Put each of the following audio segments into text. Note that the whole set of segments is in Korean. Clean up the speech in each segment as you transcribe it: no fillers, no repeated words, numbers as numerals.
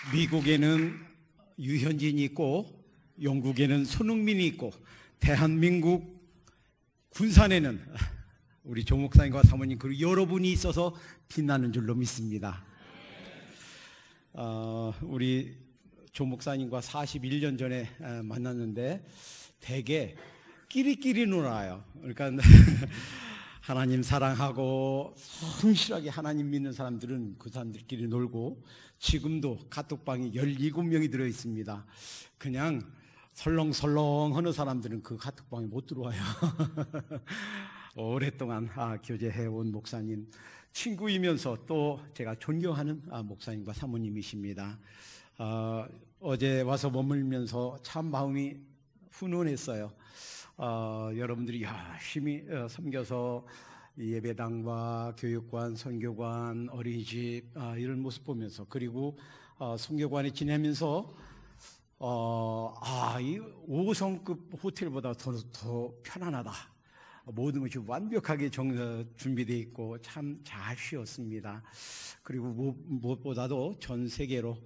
미국에는 유현진이 있고 영국에는 손흥민이 있고 대한민국 군산에는 우리 조 목사님과 사모님 그리고 여러분이 있어서 빛나는 줄로 믿습니다. 우리 조 목사님과 41년 전에 만났는데 되게 끼리끼리 놀아요. 그러니까 하나님 사랑하고 성실하게 하나님 믿는 사람들은 그 사람들끼리 놀고, 지금도 카톡방에 17명이 들어있습니다. 그냥 설렁설렁 하는 사람들은 그 카톡방에 못 들어와요. 오랫동안 교제해온 목사님, 친구이면서 또 제가 존경하는 목사님과 사모님이십니다. 어제 와서 머물면서 참 마음이 훈훈했어요. 여러분들이 열심히 섬겨서 예배당과 교육관, 선교관, 어린이집 이런 모습 보면서, 그리고 선교관에 지내면서 이 5성급 호텔보다 더 편안하다, 모든 것이 완벽하게 준비되어 있고 참 잘 쉬었습니다. 그리고 무엇보다도 전 세계로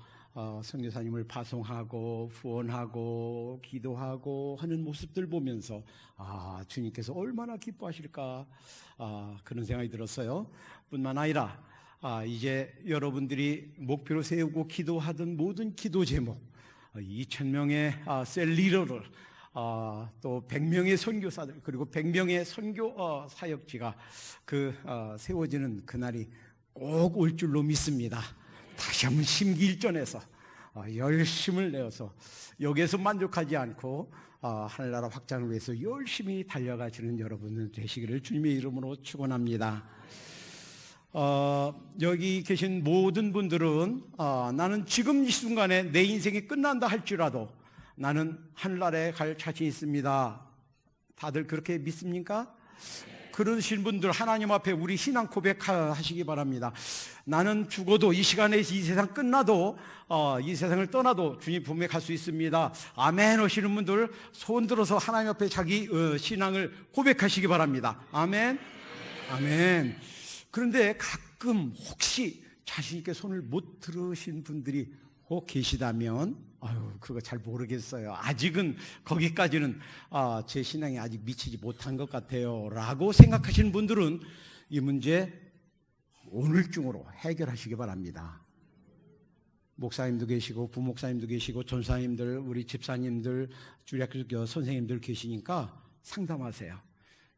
선교사님을 파송하고 후원하고 기도하고 하는 모습들 보면서 주님께서 얼마나 기뻐하실까 그런 생각이 들었어요. 뿐만 아니라 이제 여러분들이 목표로 세우고 기도하던 모든 기도 제목, 2,000명의 셀 리더를 또 100명의 선교사들, 그리고 100명의 선교 사역지가 세워지는 그날이 꼭 올 줄로 믿습니다. 다시 한번 심기일전해서 열심을 내어서 여기에서 만족하지 않고 하늘나라 확장을 위해서 열심히 달려가시는 여러분들 되시기를 주님의 이름으로 축원합니다. 여기 계신 모든 분들은 나는 지금 이 순간에 내 인생이 끝난다 할지라도 나는 하늘나라에 갈 자신이 있습니다. 다들 그렇게 믿습니까? 그러신 분들 하나님 앞에 우리 신앙 고백하시기 바랍니다. 나는 죽어도 이 시간에 이 세상 끝나도 이 세상을 떠나도 주님 품에 갈 수 있습니다. 아멘 하시는 분들 손 들어서 하나님 앞에 자기 신앙을 고백하시기 바랍니다. 아멘. 아멘. 그런데 가끔 혹시 자신 있게 손을 못 들으신 분들이 혹 계시다면 그거 잘 모르겠어요. 아직은 거기까지는 제 신앙이 아직 미치지 못한 것 같아요 라고 생각하시는 분들은 이 문제 오늘 중으로 해결하시기 바랍니다. 목사님도 계시고 부목사님도 계시고 전사님들, 우리 집사님들, 주일학교 선생님들 계시니까 상담하세요.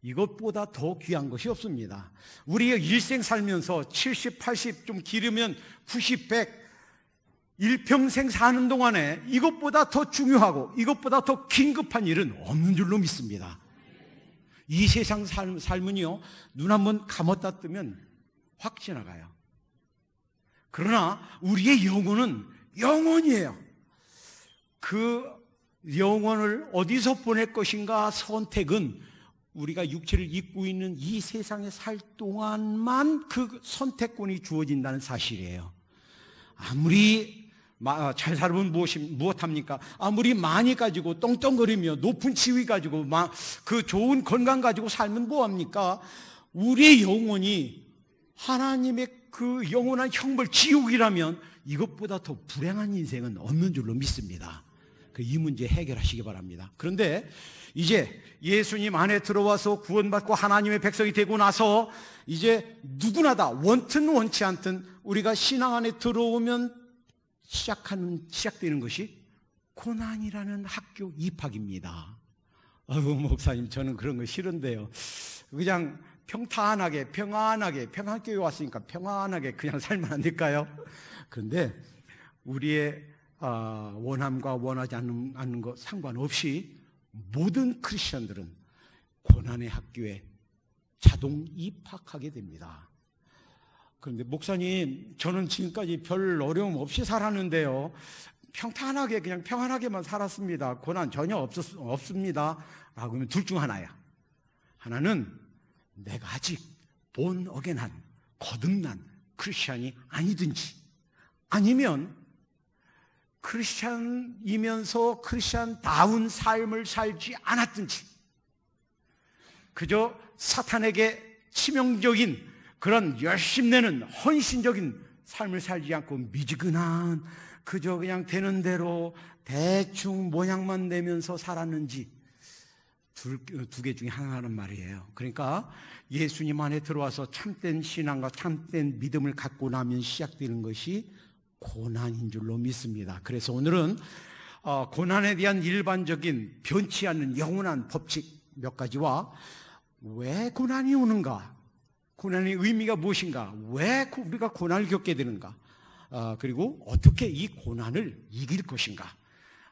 이것보다 더 귀한 것이 없습니다. 우리의 일생 살면서 70, 80, 좀 길으면 90, 100 일평생 사는 동안에 이것보다 더 중요하고 이것보다 더 긴급한 일은 없는 줄로 믿습니다. 이 세상 삶은요, 눈 한번 감았다 뜨면 확 지나가요. 그러나 우리의 영혼은 영원이에요. 그 영혼을 어디서 보낼 것인가 선택은 우리가 육체를 입고 있는 이 세상에 살 동안만 그 선택권이 주어진다는 사실이에요. 아무리 잘 살면 무엇합니까? 아무리 많이 가지고 떵떵거리며 높은 지위 가지고 그 좋은 건강 가지고 살면 뭐합니까? 우리의 영혼이 하나님의 그 영원한 형벌 지옥이라면 이것보다 더 불행한 인생은 없는 줄로 믿습니다. 이 문제 해결하시기 바랍니다. 그런데 이제 예수님 안에 들어와서 구원받고 하나님의 백성이 되고 나서 이제 누구나 다 원튼 원치 않든 우리가 신앙 안에 들어오면 시작되는 것이 고난이라는 학교 입학입니다. 목사님 저는 그런 거 싫은데요. 그냥 평탄하게 평안교회 왔으니까 평안하게 그냥 살면 안 될까요? 그런데 우리의 원함과 원하지 않는 것 상관없이 모든 크리스천들은 고난의 학교에 자동 입학하게 됩니다. 그런데 목사님 저는 지금까지 별 어려움 없이 살았는데요, 평탄하게 그냥 평안하게만 살았습니다. 고난 전혀 없습니다 라고 하면 둘 중 하나야. 하나는 내가 아직 본 어게인한 거듭난 크리스찬이 아니든지, 아니면 크리스찬이면서 크리스찬다운 삶을 살지 않았든지, 그저 사탄에게 치명적인 그런 열심내는 헌신적인 삶을 살지 않고 미지근한 그저 그냥 되는 대로 대충 모양만 내면서 살았는지 두 개 중에 하나라는 말이에요. 그러니까 예수님 안에 들어와서 참된 신앙과 참된 믿음을 갖고 나면 시작되는 것이 고난인 줄로 믿습니다. 그래서 오늘은 고난에 대한 일반적인 변치 않는 영원한 법칙 몇 가지와 왜 고난이 오는가, 고난의 의미가 무엇인가, 왜 우리가 고난을 겪게 되는가, 그리고 어떻게 이 고난을 이길 것인가,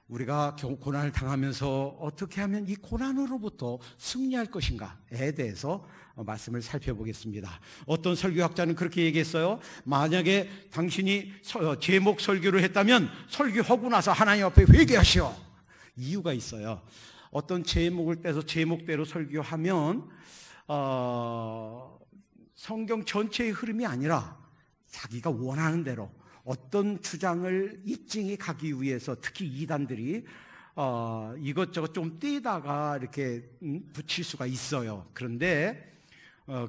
우리가 고난을 당하면서 어떻게 하면 이 고난으로부터 승리할 것인가에 대해서 말씀을 살펴보겠습니다. 어떤 설교학자는 그렇게 얘기했어요. 만약에 당신이 제목 설교를 했다면 설교하고 나서 하나님 앞에 회개하시오. 이유가 있어요. 어떤 제목을 떼서 제목대로 설교하면 성경 전체의 흐름이 아니라 자기가 원하는 대로 어떤 주장을 입증해 가기 위해서 특히 이단들이 이것저것 좀 떼다가 이렇게 붙일 수가 있어요. 그런데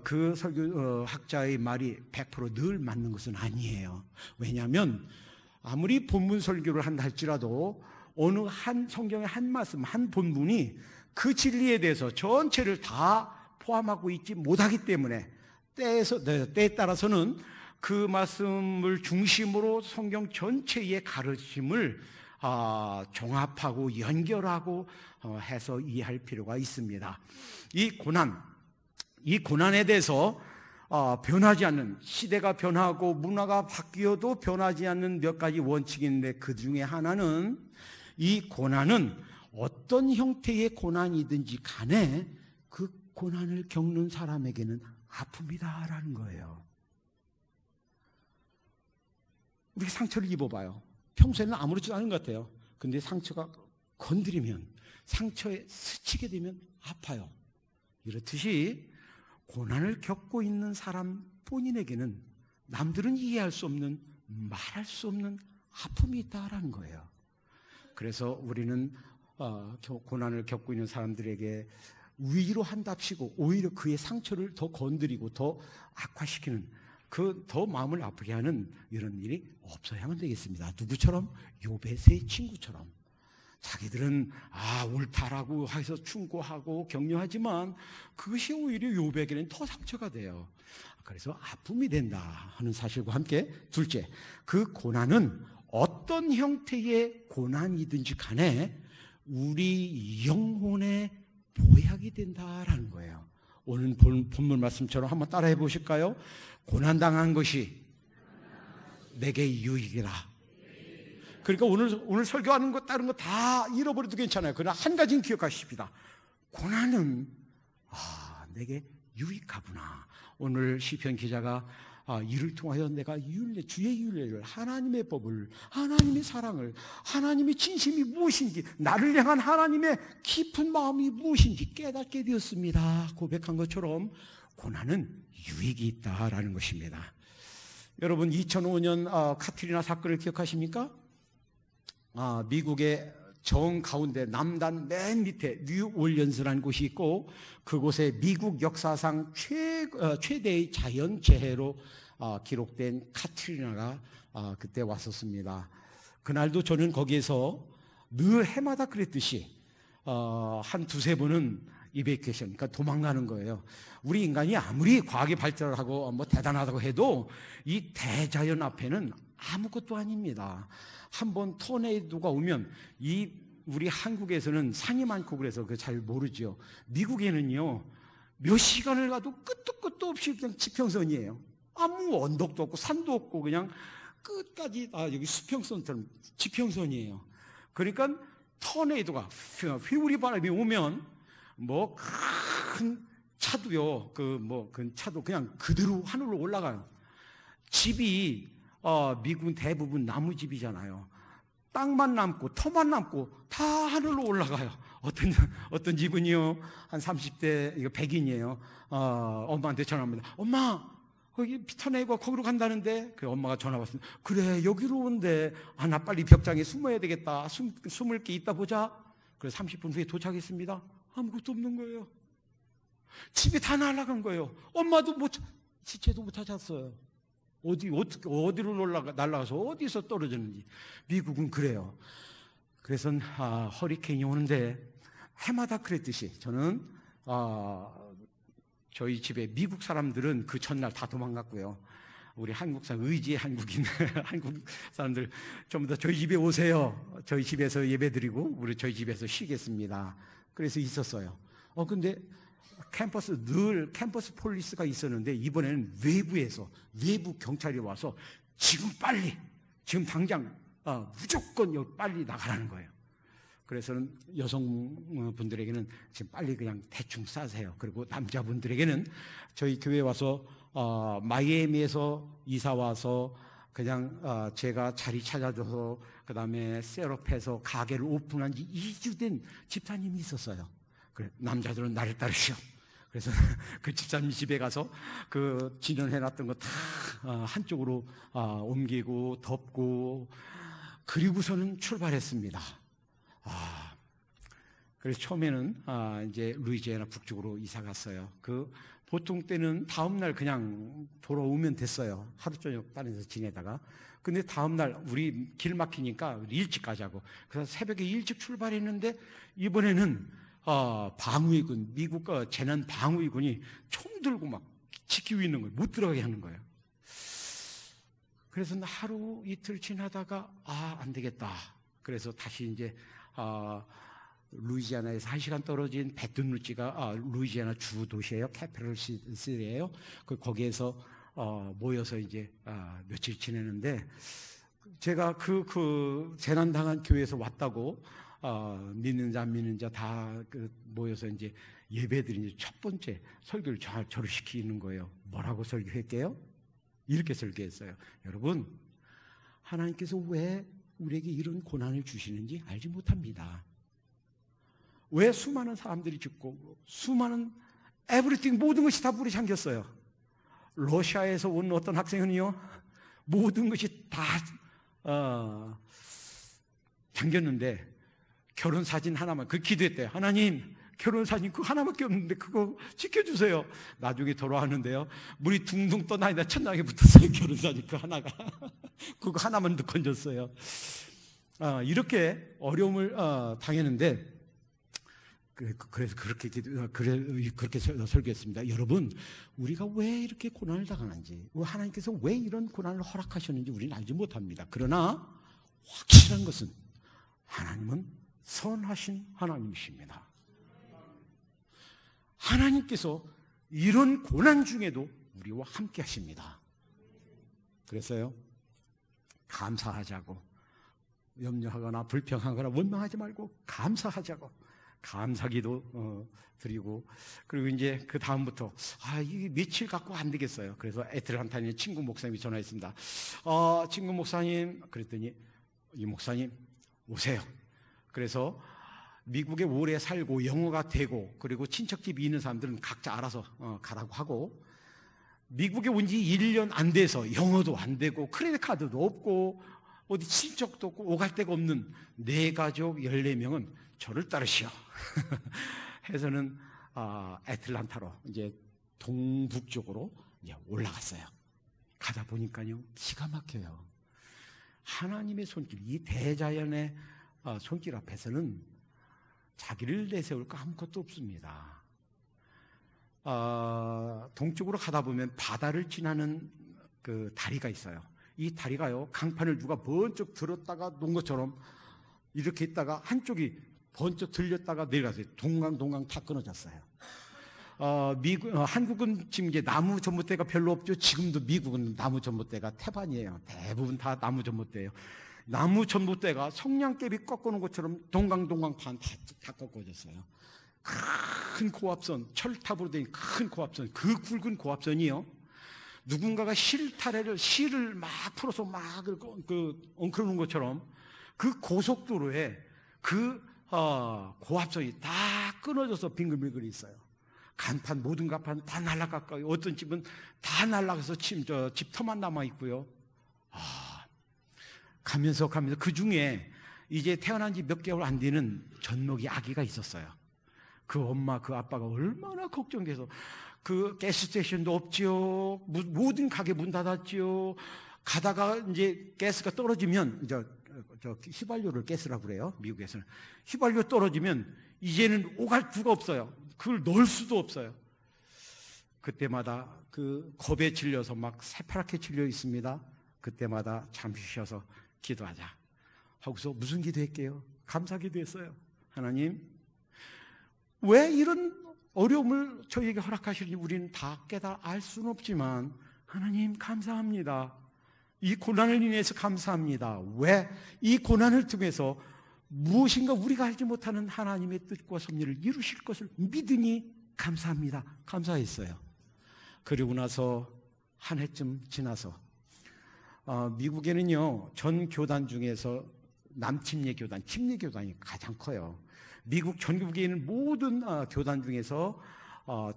그 설교학자의 말이 100% 늘 맞는 것은 아니에요. 왜냐하면 아무리 본문 설교를 한다 할지라도 어느 한 성경의 한 말씀, 한 본문이 그 진리에 대해서 전체를 다 포함하고 있지 못하기 때문에 때에 따라서는 그 말씀을 중심으로 성경 전체의 가르침을 종합하고 연결하고 해서 이해할 필요가 있습니다. 이 고난에 대해서 변하지 않는, 시대가 변하고 문화가 바뀌어도 변하지 않는 몇 가지 원칙이 있는데 그 중에 하나는 이 고난은 어떤 형태의 고난이든지 간에 그 고난을 겪는 사람에게는 아픔이다라는 거예요. 우리 상처를 입어봐요. 평소에는 아무렇지도 않은 것 같아요. 근데 상처가 건드리면, 상처에 스치게 되면 아파요. 이렇듯이 고난을 겪고 있는 사람 본인에게는 남들은 이해할 수 없는, 말할 수 없는 아픔이 있다라는 거예요. 그래서 우리는 고난을 겪고 있는 사람들에게 위로한답시고 오히려 그의 상처를 더 건드리고 더 악화시키는, 더 마음을 아프게 하는 이런 일이 없어야만 되겠습니다. 누구처럼? 욥의 세 친구처럼. 자기들은 옳다라고 해서 충고하고 격려하지만 그것이 오히려 욥에게는 더 상처가 돼요. 그래서 아픔이 된다 하는 사실과 함께, 둘째, 그 고난은 어떤 형태의 고난이든지 간에 우리 영혼의 보약이 된다라는 거예요. 오늘 본문 말씀처럼 한번 따라해 보실까요? 고난당한 것이 내게 유익이라. 그러니까 오늘 설교하는 것 다른 거 다 잃어버려도 괜찮아요. 그러나 한 가지는 기억하십시다. 고난은 내게 유익하구나. 오늘 시편 기자가 이를 통하여 내가 주의 윤례를, 하나님의 법을, 하나님의 사랑을, 하나님의 진심이 무엇인지, 나를 향한 하나님의 깊은 마음이 무엇인지 깨닫게 되었습니다 고백한 것처럼 고난은 유익이 있다라는 것입니다. 여러분 2005년 카트리나 사건을 기억하십니까? 미국의 정 가운데 남단 맨 밑에 뉴올리언스라는 곳이 있고, 그곳에 미국 역사상 최대의 자연재해로 기록된 카트리나가 그때 왔었습니다. 그날도 저는 거기에서 늘 해마다 그랬듯이 한 두세 번은 이베이케이션, 그러니까 도망가는 거예요. 우리 인간이 아무리 과학이 발전을 하고 대단하다고 해도 이 대자연 앞에는 아무것도 아닙니다. 한번 토네이도가 오면, 우리 한국에서는 산이 많고 그래서 잘 모르죠. 미국에는요, 몇 시간을 가도 끝도 없이 그냥 지평선이에요. 아무 언덕도 없고 산도 없고 그냥 끝까지 여기 수평선처럼 지평선이에요. 그러니까 토네이도가, 휘우리 바람이 오면 큰 차도요, 그 차도 그냥 그대로 하늘로 올라가요. 집이 미국은 대부분 나무집이잖아요. 땅만 남고 터만 남고 다 하늘로 올라가요. 어떤 집은요, 한 30대, 이거 백인이에요. 엄마한테 전화합니다. 엄마, 거기 피터네이가 거기로 간다는데, 그 엄마가 전화 왔습니다. 그래, 여기로 온대. 나 빨리 벽장에 숨어야 되겠다. 숨을 게 있다 보자. 그래서 30분 후에 도착했습니다. 아무것도 없는 거예요. 집이 다 날아간 거예요. 엄마도 시체도 못 찾았어요. 어디로 날아가서 어디서 떨어졌는지. 미국은 그래요. 그래서 허리케인이 오는데 해마다 그랬듯이 저는 저희 집에 미국 사람들은 그 첫날 다 도망갔고요. 우리 의지 한국인 한국 사람들 전부 다 저희 집에 오세요. 저희 집에서 예배드리고 저희 집에서 쉬겠습니다. 그래서 있었어요. 근데 늘 캠퍼스 폴리스가 있었는데 이번에는 외부 경찰이 와서 지금 당장 무조건 여기 빨리 나가라는 거예요. 그래서는 여성분들에게는 지금 빨리 그냥 대충 싸세요. 그리고 남자분들에게는 저희 교회에 와서 마이애미에서 이사 와서 그냥 제가 자리 찾아줘서 그 다음에 셋업해서 가게를 오픈한 지 2주 된 집사님이 있었어요. 그래, 남자들은 나를 따르시오. 그래서 그 집사님 집에 가서 그 진열해놨던 거 다 한쪽으로 옮기고 덮고 그리고서는 출발했습니다. 그래서 처음에는 이제 루이지애나 북쪽으로 이사 갔어요. 보통 때는 다음날 그냥 돌아오면 됐어요. 하루 저녁 다른 데서 지내다가. 근데 다음날 우리 길 막히니까 일찍 가자고. 그래서 새벽에 일찍 출발했는데 이번에는 방위군, 미국 재난 방위군이 총 들고 막 지키고 있는 거예요. 못 들어가게 하는 거예요. 그래서 하루 이틀 지나다가 안 되겠다. 그래서 다시 이제 루이지애나에서 1시간 떨어진 베튼루치가 루이지애나 주 도시예요. 캐피털 시티예요. 거기에서 모여서 이제 며칠 지내는데 제가 그 재난당한 교회에서 왔다고 믿는 자 안 믿는 자 다 모여서 이제 예배드린 첫 번째 설교를 저를 시키는 거예요. 뭐라고 설교할게요? 이렇게 설교했어요. 여러분, 하나님께서 왜 우리에게 이런 고난을 주시는지 알지 못합니다. 왜 수많은 사람들이 죽고 수많은 에브리띵 모든 것이 다 불이 잠겼어요. 러시아에서 온 어떤 학생은요, 모든 것이 다 잠겼는데 결혼 사진 하나만 기도했대요. 하나님, 결혼 사진 그거 하나밖에 없는데 그거 지켜주세요. 나중에 돌아왔는데요, 물이 둥둥 떠다니다 천장에 붙었어요. 결혼 사진 그 하나가 그거 하나만 건졌어요. 이렇게 어려움을 당했는데 그래서 그렇게 설교했습니다. 여러분, 우리가 왜 이렇게 고난을 당하는지, 하나님께서 왜 이런 고난을 허락하셨는지 우리는 알지 못합니다. 그러나 확실한 것은 하나님은 선하신 하나님이십니다. 하나님께서 이런 고난 중에도 우리와 함께 하십니다. 그래서요, 감사하자고, 염려하거나 불평하거나 원망하지 말고 감사하자고, 감사기도 드리고, 그리고 이제 그 다음부터 이게 며칠 갖고 안 되겠어요. 그래서 애틀란타에 있는 친구 목사님이 전화했습니다. 친구 목사님, 그랬더니 이 목사님 오세요. 그래서 미국에 오래 살고 영어가 되고 그리고 친척집이 있는 사람들은 각자 알아서 가라고 하고, 미국에 온 지 1년 안 돼서 영어도 안 되고 크레딧 카드도 없고 어디 친척도 없고 오갈 데가 없는 내 가족 14명은 저를 따르시오. 해서는 애틀란타로 이제 동북쪽으로 이제 올라갔어요. 가다 보니까요, 기가 막혀요. 하나님의 손길, 이 대자연의 손길 앞에서는 자기를 내세울 거 아무것도 없습니다. 동쪽으로 가다 보면 바다를 지나는 그 다리가 있어요. 이 다리가요, 강판을 누가 번쩍 들었다가 놓은 것처럼 이렇게 있다가 한쪽이 번쩍 들렸다가 내려가서요. 동강 다 끊어졌어요. 한국은 지금 이제 나무 전봇대가 별로 없죠. 지금도 미국은 나무 전봇대가 태반이에요. 대부분 다 나무 전봇대예요. 나무 전봇대가 성냥개비 꺾어놓은 것처럼 동강 반 다 꺾어졌어요. 큰 고압선, 철탑으로 된 큰 고압선, 그 굵은 고압선이요, 누군가가 실을 막 풀어서 막 엉클어 놓은 것처럼 그 고속도로에 고압선이 다 끊어져서 빙글빙글 있어요. 모든 간판 다 날아갔고요. 어떤 집은 다 날아가서 집터만 남아 있고요. 가면서 그 중에 이제 태어난 지 몇 개월 안 되는 젖먹이 아기가 있었어요. 그 엄마, 그 아빠가 얼마나 걱정돼서 그 가스스테이션도 없지요. 모든 가게 문 닫았지요. 가다가 이제 가스가 떨어지면 저 휘발유를 가스라고 그래요. 미국에서는 휘발유 떨어지면 이제는 오갈 수가 없어요. 그걸 넣을 수도 없어요. 그때마다 그 겁에 질려서 막 새파랗게 질려 있습니다. 그때마다 잠시 쉬어서 기도하자 하고서 무슨 기도했게요? 감사 기도했어요. 하나님, 왜 이런 어려움을 저희에게 허락하시는지 우리는 다 깨달아 알 수는 없지만 하나님 감사합니다. 이 고난을 인해서 감사합니다. 왜? 이 고난을 통해서 무엇인가 우리가 알지 못하는 하나님의 뜻과 섭리를 이루실 것을 믿으니 감사합니다. 감사했어요. 그리고 나서 한 해쯤 지나서 미국에는요, 전 교단 중에서 남침례 교단, 침례 교단이 가장 커요. 미국 전국에 있는 모든 교단 중에서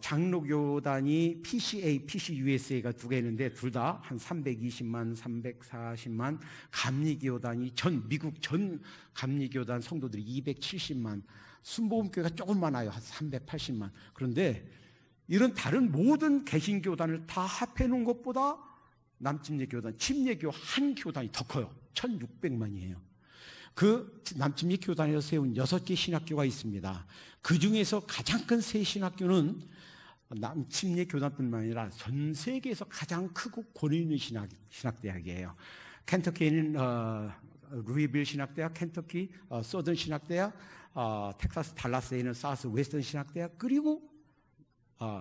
장로교단이 PCA, PCUSA가 두 개 있는데 둘 다 한 320만, 340만, 감리교단이 미국 전 감리교단 성도들이 270만, 순복음교회가 조금 많아요. 한 380만. 그런데 이런 다른 모든 개신교단을 다 합해 놓은 것보다 남침례 교단, 침례교 한 교단이 더 커요. 1600만이에요. 그 남침례 교단에서 세운 6개 신학교가 있습니다. 그 중에서 가장 큰 세 신학교는 남침례 교단뿐만 아니라 전 세계에서 가장 크고 권위 있는 신학대학이에요. 켄터키에는 루이빌 신학대학, 켄터키 서던 신학대학, 텍사스 달라스에 있는 사우스 웨스턴 신학대학, 그리고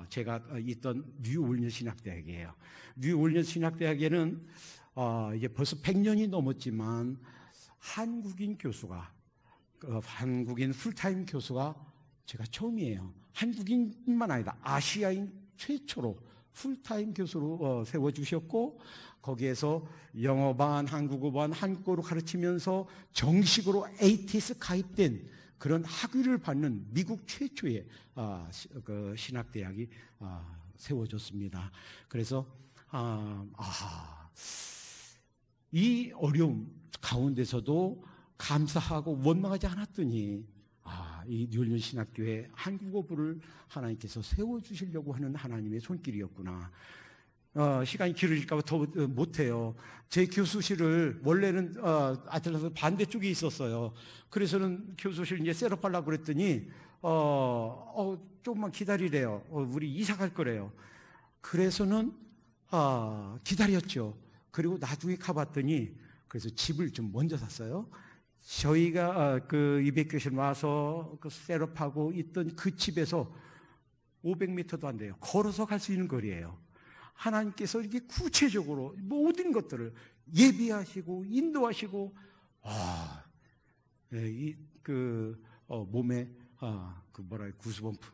제가 있던 뉴올리언스 신학대학이에요. 뉴올리언스 신학대학에는 이제 벌써 100년이 넘었지만 한국인 교수가, 한국인 풀타임 교수가 제가 처음이에요. 한국인뿐만 아니라 아시아인 최초로 풀타임 교수로 세워주셨고, 거기에서 영어반, 한국어반, 한국어로 가르치면서 정식으로 ATS 가입된 그런 학위를 받는 미국 최초의 그 신학대학이 세워졌습니다. 그래서 이 어려움 가운데서도 감사하고 원망하지 않았더니 이 뉴올리언스 신학교에 한국어부를 하나님께서 세워주시려고 하는 하나님의 손길이었구나. 시간이 길어질까 봐 더 못해요. 제 교수실을 원래는 아틀란타 반대쪽에 있었어요. 그래서는 교수실 이제 셋업하려고 그랬더니 조금만 기다리래요. 우리 이사 갈 거래요. 그래서는 기다렸죠. 그리고 나중에 가봤더니 그래서 집을 좀 먼저 샀어요. 저희가 그 200교실 와서 그 셋업하고 있던 그 집에서 500m도 안 돼요. 걸어서 갈 수 있는 거리예요. 하나님께서 이렇게 구체적으로 모든 것들을 예비하시고 인도하시고 몸에 구스범프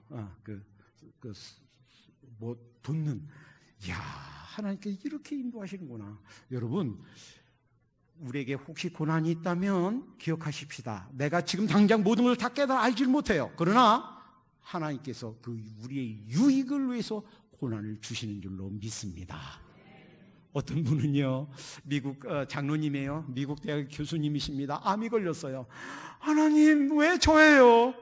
돋는, 하나님께서 이렇게 인도하시는구나. 여러분, 우리에게 혹시 고난이 있다면 기억하십시다. 내가 지금 당장 모든 걸 다 깨달아 알지를 못해요. 그러나 하나님께서 그 우리의 유익을 위해서 고난을 주시는 줄로 믿습니다. 어떤 분은요, 미국 장로님이에요. 미국 대학 교수님이십니다. 암이 걸렸어요. 하나님, 왜 저예요?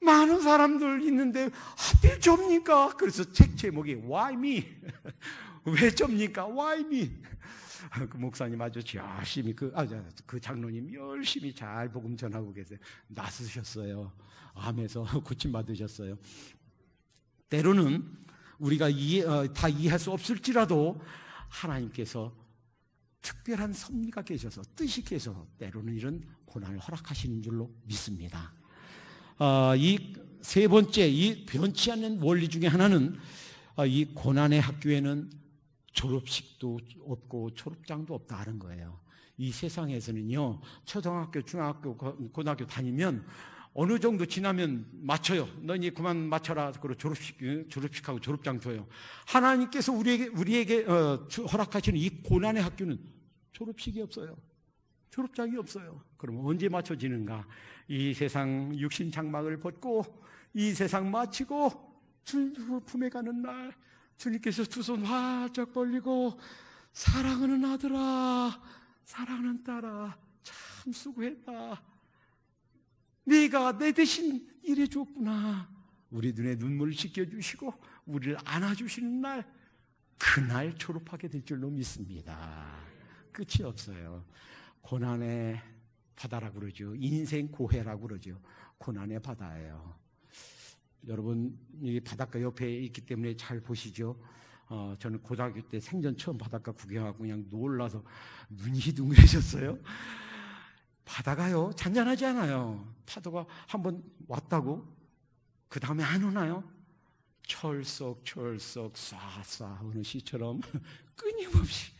많은 사람들 있는데 하필 접니까? 그래서 책 제목이 Why me? 왜 접니까? Why me? 그 목사님 아주 열심히 그 장로님 열심히 잘 복음 전하고 계세요. 낫으셨어요. 암에서 고침 받으셨어요. 때로는 우리가 다 이해할 수 없을지라도 하나님께서 특별한 섭리가 계셔서, 뜻이 계셔서 때로는 이런 고난을 허락하시는 줄로 믿습니다. 이 세 번째, 이 변치 않는 원리 중에 하나는 이 고난의 학교에는 졸업식도 없고 졸업장도 없다는 거예요. 이 세상에서는요, 초등학교, 중학교, 고등학교 다니면 어느 정도 지나면 맞춰요. 너 이제 그만 맞춰라. 그리고 졸업식하고 졸업장 줘요. 하나님께서 우리에게 허락하시는 이 고난의 학교는 졸업식이 없어요. 졸업장이 없어요. 그럼 언제 맞춰지는가? 이 세상 육신 장막을 벗고 이 세상 마치고 주님 품에 가는 날, 주님께서 두 손 활짝 벌리고 사랑하는 아들아, 사랑하는 딸아, 참 수고했다. 네가 내 대신 일해 줬구나. 우리 눈에 눈물을 씻겨주시고 우리를 안아주시는 날, 그날 졸업하게 될 줄로 믿습니다. 끝이 없어요. 고난의 바다라고 그러죠. 인생 고해라고 그러죠. 고난의 바다예요. 여러분, 이 바닷가 옆에 있기 때문에 잘 보시죠. 저는 고등학교 때 생전 처음 바닷가 구경하고 그냥 놀라서 눈이 둥그레졌어요. 바다가요, 잔잔하지 않아요. 파도가 한번 왔다고 그 다음에 안 오나요? 철썩철썩 쏴쏴 오는 시처럼 끊임없이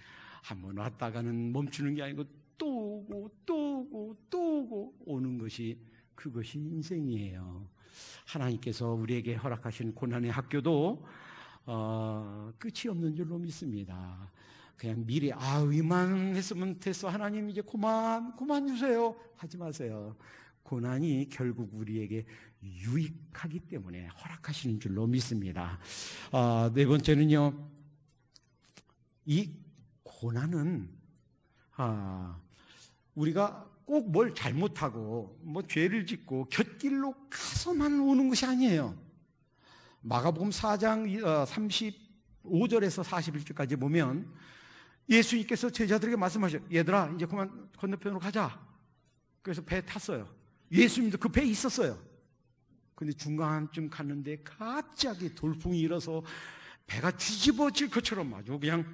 한번 왔다가는 멈추는 게 아니고 또 오고 또 오고 또 오고 오는 것이, 그것이 인생이에요. 하나님께서 우리에게 허락하신 고난의 학교도 끝이 없는 줄로 믿습니다. 그냥 미리 이만 했으면 됐어, 하나님 이제 그만 주세요 하지 마세요. 고난이 결국 우리에게 유익하기 때문에 허락하시는 줄로 믿습니다. 네 번째는요, 이 고난은 우리가 꼭 뭘 잘못하고 뭐 죄를 짓고 곁길로 가서만 오는 것이 아니에요. 마가복음 4장 35절에서 41절까지 보면 예수님께서 제자들에게 말씀하셨어요. 얘들아, 이제 그만 건너편으로 가자. 그래서 배에 탔어요. 예수님도 그 배에 있었어요. 근데 중간쯤 갔는데 갑자기 돌풍이 일어서 배가 뒤집어질 것처럼 아주 그냥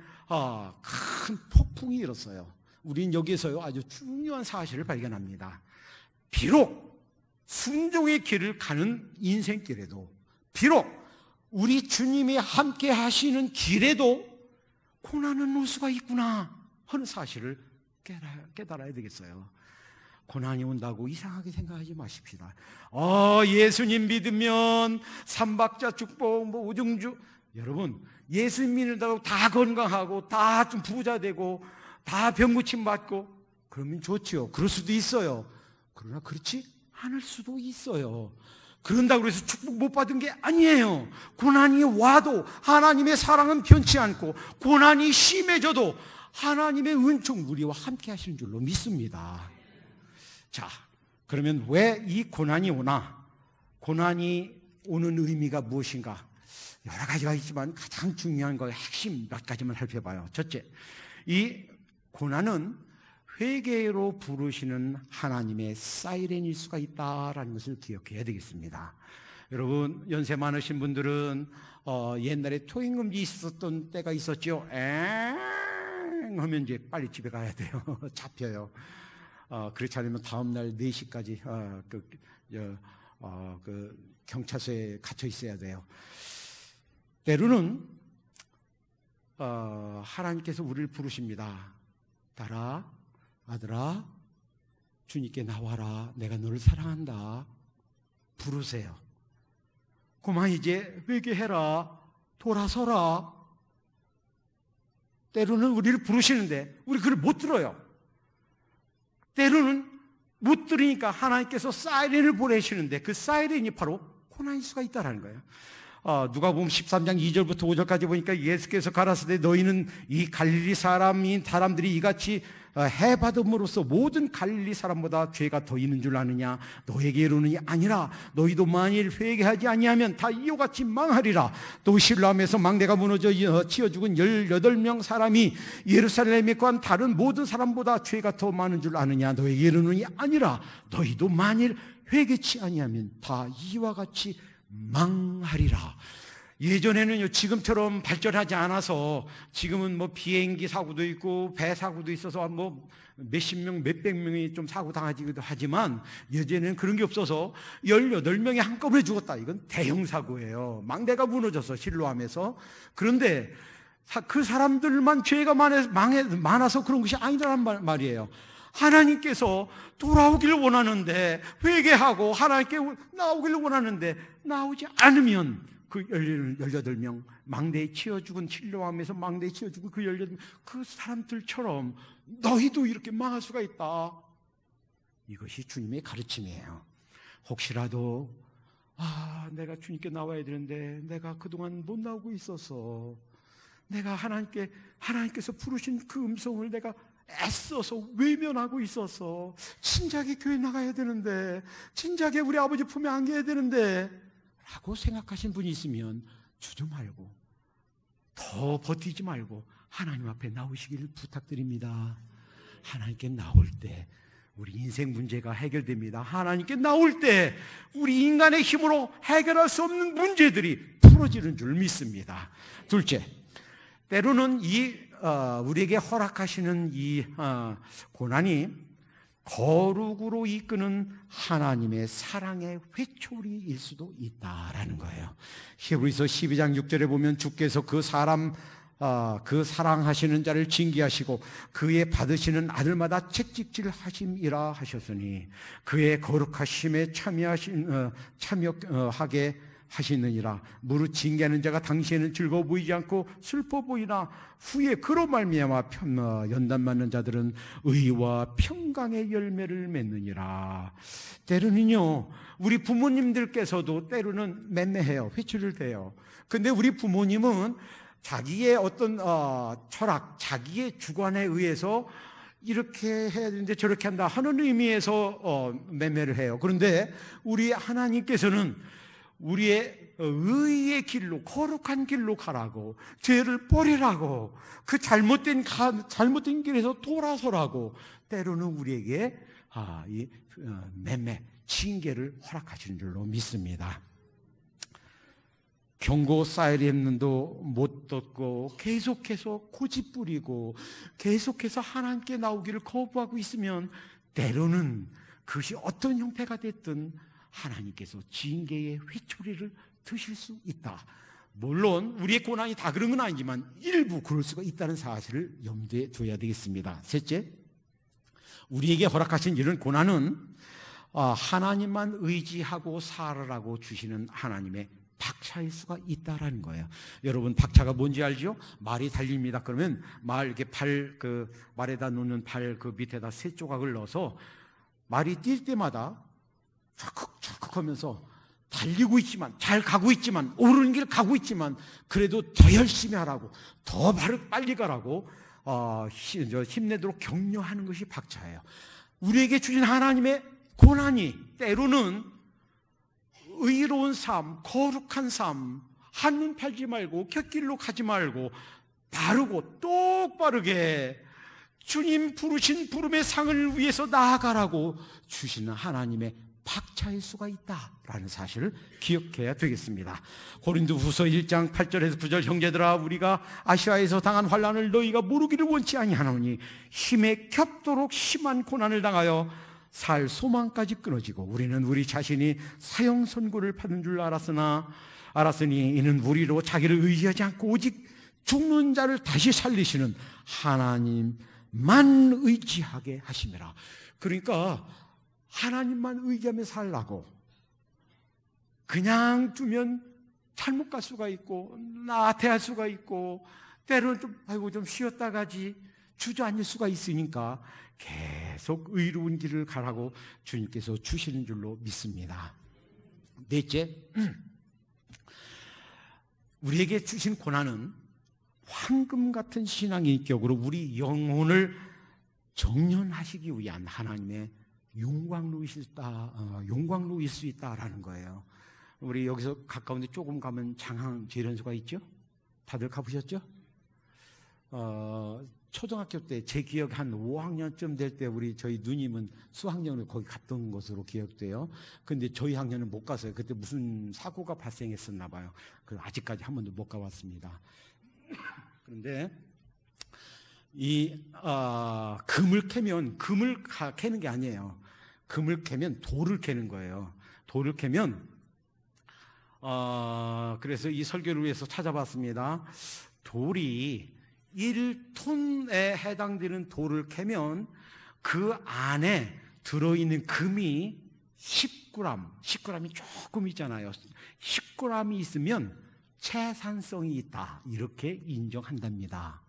큰 폭풍이 일었어요. 우린 여기에서요 아주 중요한 사실을 발견합니다. 비록 순종의 길을 가는 인생길에도, 비록 우리 주님이 함께 하시는 길에도 고난은 올 수가 있구나 하는 사실을 깨달아야 되겠어요. 고난이 온다고 이상하게 생각하지 마십시다. 예수님 믿으면 삼박자 축복, 우중주. 여러분, 예수님 믿는다고 다 건강하고 다 좀 부자 되고 다 병고침 받고 그러면 좋지요. 그럴 수도 있어요. 그러나 그렇지 않을 수도 있어요. 그런다고 해서 축복 못 받은 게 아니에요. 고난이 와도 하나님의 사랑은 변치 않고, 고난이 심해져도 하나님의 은총 우리와 함께 하시는 줄로 믿습니다. 자, 그러면 왜 이 고난이 오나? 고난이 오는 의미가 무엇인가? 여러 가지가 있지만 가장 중요한 거, 핵심 몇 가지만 살펴봐요. 첫째, 이 고난은 회개로 부르시는 하나님의 사이렌일 수가 있다라는 것을 기억해야 되겠습니다. 여러분, 연세 많으신 분들은 옛날에 토익금지 있었던 때가 있었죠. 엥 하면 이제 빨리 집에 가야 돼요. 잡혀요. 그렇지 않으면 다음날 4시까지 그 경찰서에 갇혀 있어야 돼요. 때로는 하나님께서 우리를 부르십니다. 딸아, 아들아, 주님께 나와라. 내가 너를 사랑한다. 부르세요. 그만 이제 회개해라. 돌아서라. 때로는 우리를 부르시는데 우리 그걸 못 들어요. 때로는 못 들으니까 하나님께서 사이렌을 보내시는데 그 사이렌이 바로 고난일 수가 있다는 거예요. 누가복음 13장 2절부터 5절까지 보니까 예수께서 가라사대 너희는 이 갈릴리 사람들이 이같이 해받음으로써 모든 갈릴리 사람보다 죄가 더 있는 줄 아느냐? 너에게 이르노니 아니라 너희도 만일 회개하지 아니하면 다 이와 같이 망하리라. 또 실로암에서 망대가 무너져 치어 죽은 18명 사람이 예루살렘에 관 다른 모든 사람보다 죄가 더 많은 줄 아느냐? 너에게 이르노니 아니라 너희도 만일 회개치 아니하면 다 이와 같이 망하리라. 예전에는요, 지금처럼 발전하지 않아서 지금은 뭐 비행기 사고도 있고 배 사고도 있어서 뭐 몇십 명, 몇백 명이 좀 사고 당하기도 하지만 예전에는 그런 게 없어서 18명이 한꺼번에 죽었다. 이건 대형 사고예요. 망대가 무너져서 실로암에서. 그런데 그 사람들만 죄가 많아서 그런 것이 아니라는 말이에요. 하나님께서 돌아오기를 원하는데, 회개하고 하나님께 나오기를 원하는데 나오지 않으면 그 18명 망대에 치여 죽은, 실로암에서 망대에 치여 죽은 그 18명, 그 사람들처럼 너희도 이렇게 망할 수가 있다. 이것이 주님의 가르침이에요. 혹시라도 내가 주님께 나와야 되는데 내가 그동안 못 나오고 있어서, 내가 하나님께서 부르신 그 음성을 내가 애써서 외면하고 있어서, 진작에 교회 나가야 되는데, 진작에 우리 아버지 품에 안겨야 되는데 라고 생각하신 분이 있으면 주저 말고 더 버티지 말고 하나님 앞에 나오시기를 부탁드립니다. 하나님께 나올 때 우리 인생 문제가 해결됩니다. 하나님께 나올 때 우리 인간의 힘으로 해결할 수 없는 문제들이 풀어지는 줄 믿습니다. 둘째, 때로는 우리에게 허락하시는 이 고난이 거룩으로 이끄는 하나님의 사랑의 회초리일 수도 있다라는 거예요. 히브리서 12장 6절에 보면 주께서 그 사랑하시는 자를 징계하시고 그의 받으시는 아들마다 채찍질 하심이라 하셨으니 그의 거룩하심에 참여하게 하시느니라. 무릇 징계하는 자가 당시에는 즐거워 보이지 않고 슬퍼 보이나 후에 그로 말미암아 연단 맞는 자들은 의와 평강의 열매를 맺느니라. 때로는요, 우리 부모님들께서도 때로는 맴매해요. 회초리를 대요. 근데 우리 부모님은 자기의 어떤 철학, 자기의 주관에 의해서 이렇게 해야 되는데 저렇게 한다 하는 의미에서 맴매를 해요. 그런데 우리 하나님께서는 우리의 의의 길로, 거룩한 길로 가라고, 죄를 버리라고, 그 잘못된 길에서 돌아서라고 때로는 우리에게 맴매, 징계를 허락하시는 줄로 믿습니다. 경고 사이렌도 못 듣고 계속해서 고집부리고 계속해서 하나님께 나오기를 거부하고 있으면 때로는 그것이 어떤 형태가 됐든 하나님께서 징계의 회초리를 드실 수 있다. 물론 우리의 고난이 다 그런 건 아니지만 일부 그럴 수가 있다는 사실을 염두에 둬야 되겠습니다. 셋째, 우리에게 허락하신 이런 고난은 하나님만 의지하고 살아라고 주시는 하나님의 박차일 수가 있다라는 거예요. 여러분, 박차가 뭔지 알죠? 말이 달립니다. 그러면 말 이렇게 말에다 놓는 발 그 밑에다 세 조각을 넣어서 말이 뛸 때마다 촥촥 하면서 달리고 있지만, 잘 가고 있지만, 오르는 길 가고 있지만, 그래도 더 열심히 하라고, 더 빨리 가라고 힘내도록 격려하는 것이 박차예요. 우리에게 주신 하나님의 고난이 때로는 의로운 삶, 거룩한 삶, 한눈 팔지 말고 곁길로 가지 말고 바르고 똑바르게 주님 부르신 부름의 상을 위해서 나아가라고 주시는 하나님의 박차일 수가 있다라는 사실을 기억해야 되겠습니다. 고린도후서 1장 8절에서 9절, 형제들아 우리가 아시아에서 당한 환난을 너희가 모르기를 원치 아니하노니 힘에 겹도록 심한 고난을 당하여 살 소망까지 끊어지고 우리는 우리 자신이 사형 선고를 받은 줄 알았으니 이는 우리로 자기를 의지하지 않고 오직 죽는 자를 다시 살리시는 하나님만 의지하게 하심이라. 그러니까 하나님만 의지하며 살라고 그냥 두면 잘못 갈 수가 있고 나태할 수가 있고 때로는 좀 쉬었다 가지 주저앉을 수가 있으니까 계속 의로운 길을 가라고 주님께서 주시는 줄로 믿습니다. 넷째, 우리에게 주신 고난은 황금 같은 신앙의 인격으로 우리 영혼을 정련하시기 위한 하나님의 용광로일 수 있다라는 거예요. 우리 여기서 가까운데 조금 가면 장항 재련소가 있죠? 다들 가보셨죠? 초등학교 때 제 기억 한 5학년쯤 될 때 저희 누님은 수학여행을 거기 갔던 것으로 기억돼요. 근데 저희 학년은 못 갔어요. 그때 무슨 사고가 발생했었나 봐요. 아직까지 한 번도 못 가봤습니다. 그런데 금을 캐면 금을 캐는 게 아니에요. 금을 캐면 돌을 캐는 거예요. 돌을 캐면 그래서 이 설교를 위해서 찾아봤습니다. 돌이 1톤에 해당되는 돌을 캐면 그 안에 들어있는 금이 10g이 조금 있잖아요. 10g이 있으면 채산성이 있다 이렇게 인정한답니다.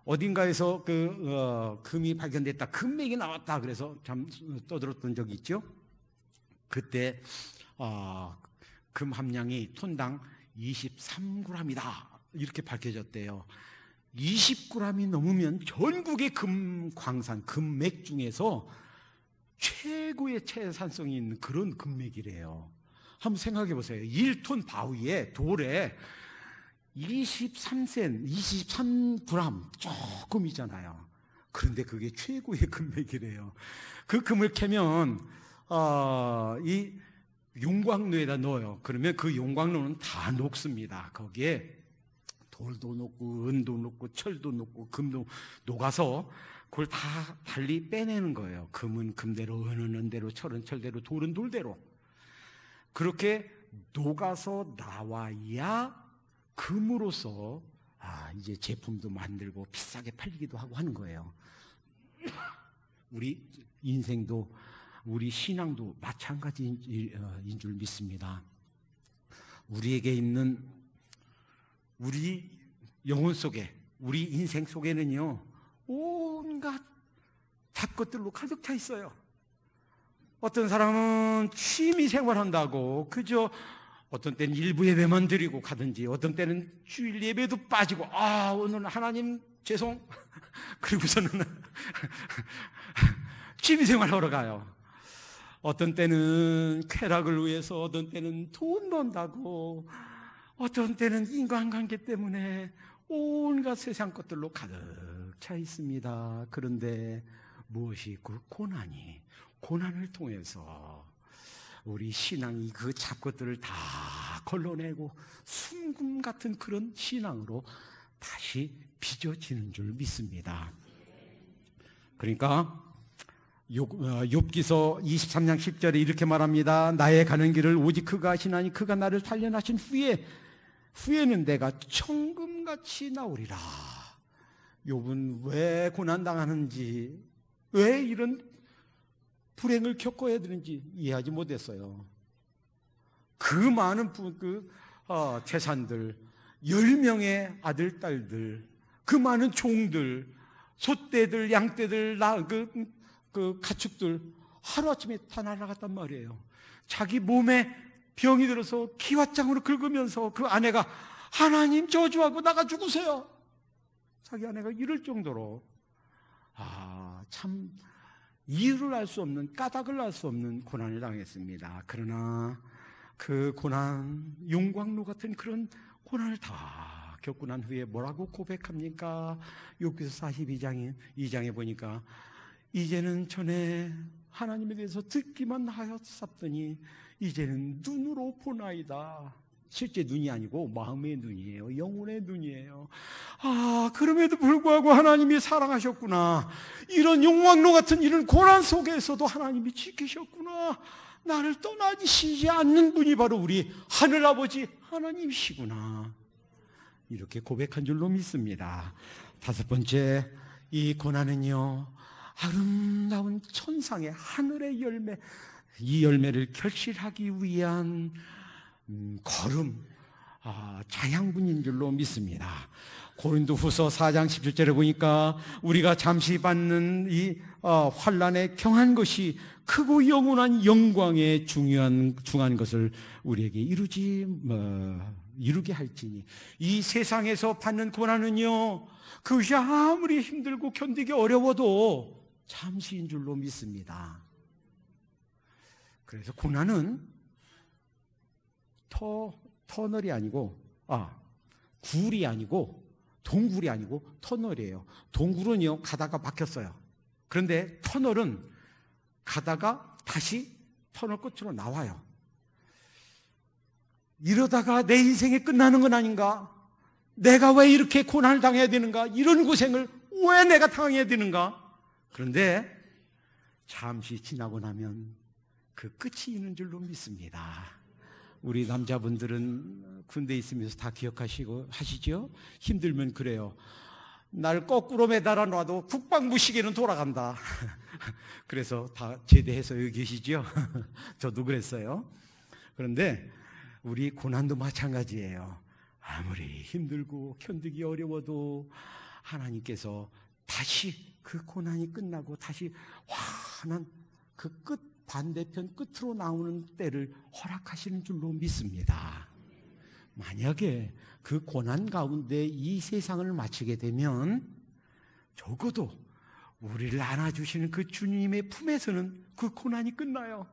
어딘가에서 금이 발견됐다, 금맥이 나왔다 그래서 참 떠들었던 적이 있죠. 그때 금 함량이 톤당 23g이다 이렇게 밝혀졌대요. 20g이 넘으면 전국의 금광산, 금맥 중에서 최고의 채산성이 있는 그런 금맥이래요. 한번 생각해 보세요. 1톤 바위에 돌에 23센, 23g 조금이잖아요. 그런데 그게 최고의 금맥이래요. 그 금을 캐면 이 용광로에다 넣어요. 그러면 그 용광로는 다 녹습니다. 거기에 돌도 녹고 은도 녹고 철도 녹고 금도 녹아서 그걸 다 달리 빼내는 거예요. 금은 금대로, 은은 은대로, 철은 철대로, 돌은 돌대로. 그렇게 녹아서 나와야 금으로서 이제 제품도 만들고 비싸게 팔리기도 하고 하는 거예요. 우리 인생도 우리 신앙도 마찬가지인 줄 믿습니다. 우리에게 있는 우리 영혼 속에, 우리 인생 속에는요, 온갖 잡것들로 가득 차 있어요. 어떤 사람은 취미 생활한다고 그저 어떤 때는 일부 예배만 드리고 가든지, 어떤 때는 주일 예배도 빠지고, 오늘 하나님 죄송, 그리고서는 취미 생활하러 가요. 어떤 때는 쾌락을 위해서, 어떤 때는 돈 번다고, 어떤 때는 인간관계 때문에 온갖 세상 것들로 가득 차 있습니다. 그런데 무엇이 그 고난을 통해서 우리 신앙이 그 잡것들을 다 걸러내고 순금 같은 그런 신앙으로 다시 빚어지는 줄 믿습니다. 그러니까 욥기서 23장 10절에 이렇게 말합니다. 나의 가는 길을 오직 그가 하시나니 그가 나를 단련하신 후에는 내가 청금같이 나오리라. 욥은 왜 고난당하는지, 왜 이런 불행을 겪어야 되는지 이해하지 못했어요. 그 많은 재산들, 10명의 아들, 딸들, 그 많은 종들, 소떼들, 양떼들, 그 가축들 하루아침에 다 날아갔단 말이에요. 자기 몸에 병이 들어서 기왓장으로 긁으면서 그 아내가 하나님 저주하고 나가 죽으세요. 자기 아내가 이럴 정도로 참 이유를 알 수 없는, 까닭을 알 수 없는 고난을 당했습니다. 그러나 그 고난, 용광로 같은 그런 고난을 다 겪고 난 후에 뭐라고 고백합니까? 욥기서 42장에 보니까 이제는 전에 하나님에 대해서 듣기만 하였었더니 이제는 눈으로 보나이다. 실제 눈이 아니고 마음의 눈이에요. 영혼의 눈이에요. 그럼에도 불구하고 하나님이 사랑하셨구나. 이런 용광로 같은 이런 고난 속에서도 하나님이 지키셨구나. 나를 떠나시지 않는 분이 바로 우리 하늘아버지 하나님이시구나. 이렇게 고백한 줄로 믿습니다. 다섯 번째, 이 고난은요, 아름다운 천상의 하늘의 열매, 이 열매를 결실하기 위한 걸음, 자양분인 줄로 믿습니다. 고린도후서 4장 17절에 보니까 우리가 잠시 받는 이 환난에 경한 것이 크고 영원한 영광의 중한 것을 우리에게 이루게 할지니, 이 세상에서 받는 고난은요, 그것이 아무리 힘들고 견디기 어려워도 잠시인 줄로 믿습니다. 그래서 고난은 터널이 아니고, 굴이 아니고, 동굴이 아니고 터널이에요. 동굴은요, 가다가 막혔어요. 그런데 터널은 가다가 다시 터널 끝으로 나와요. 이러다가 내 인생이 끝나는 건 아닌가? 내가 왜 이렇게 고난을 당해야 되는가? 이런 고생을 왜 내가 당해야 되는가? 그런데 잠시 지나고 나면 그 끝이 있는 줄로 믿습니다. 우리 남자분들은 군대에 있으면서 다 기억하시고 하시죠? 힘들면 그래요. 날 거꾸로 매달아 놔도 국방부 시계는 돌아간다. 그래서 다 제대해서 여기 계시죠? 저도 그랬어요. 그런데 우리 고난도 마찬가지예요. 아무리 힘들고 견디기 어려워도 하나님께서 다시 그 고난이 끝나고 다시 환한 그 반대편 끝으로 나오는 때를 허락하시는 줄로 믿습니다. 만약에 그 고난 가운데 이 세상을 마치게 되면 적어도 우리를 안아주시는 그 주님의 품에서는 그 고난이 끝나요.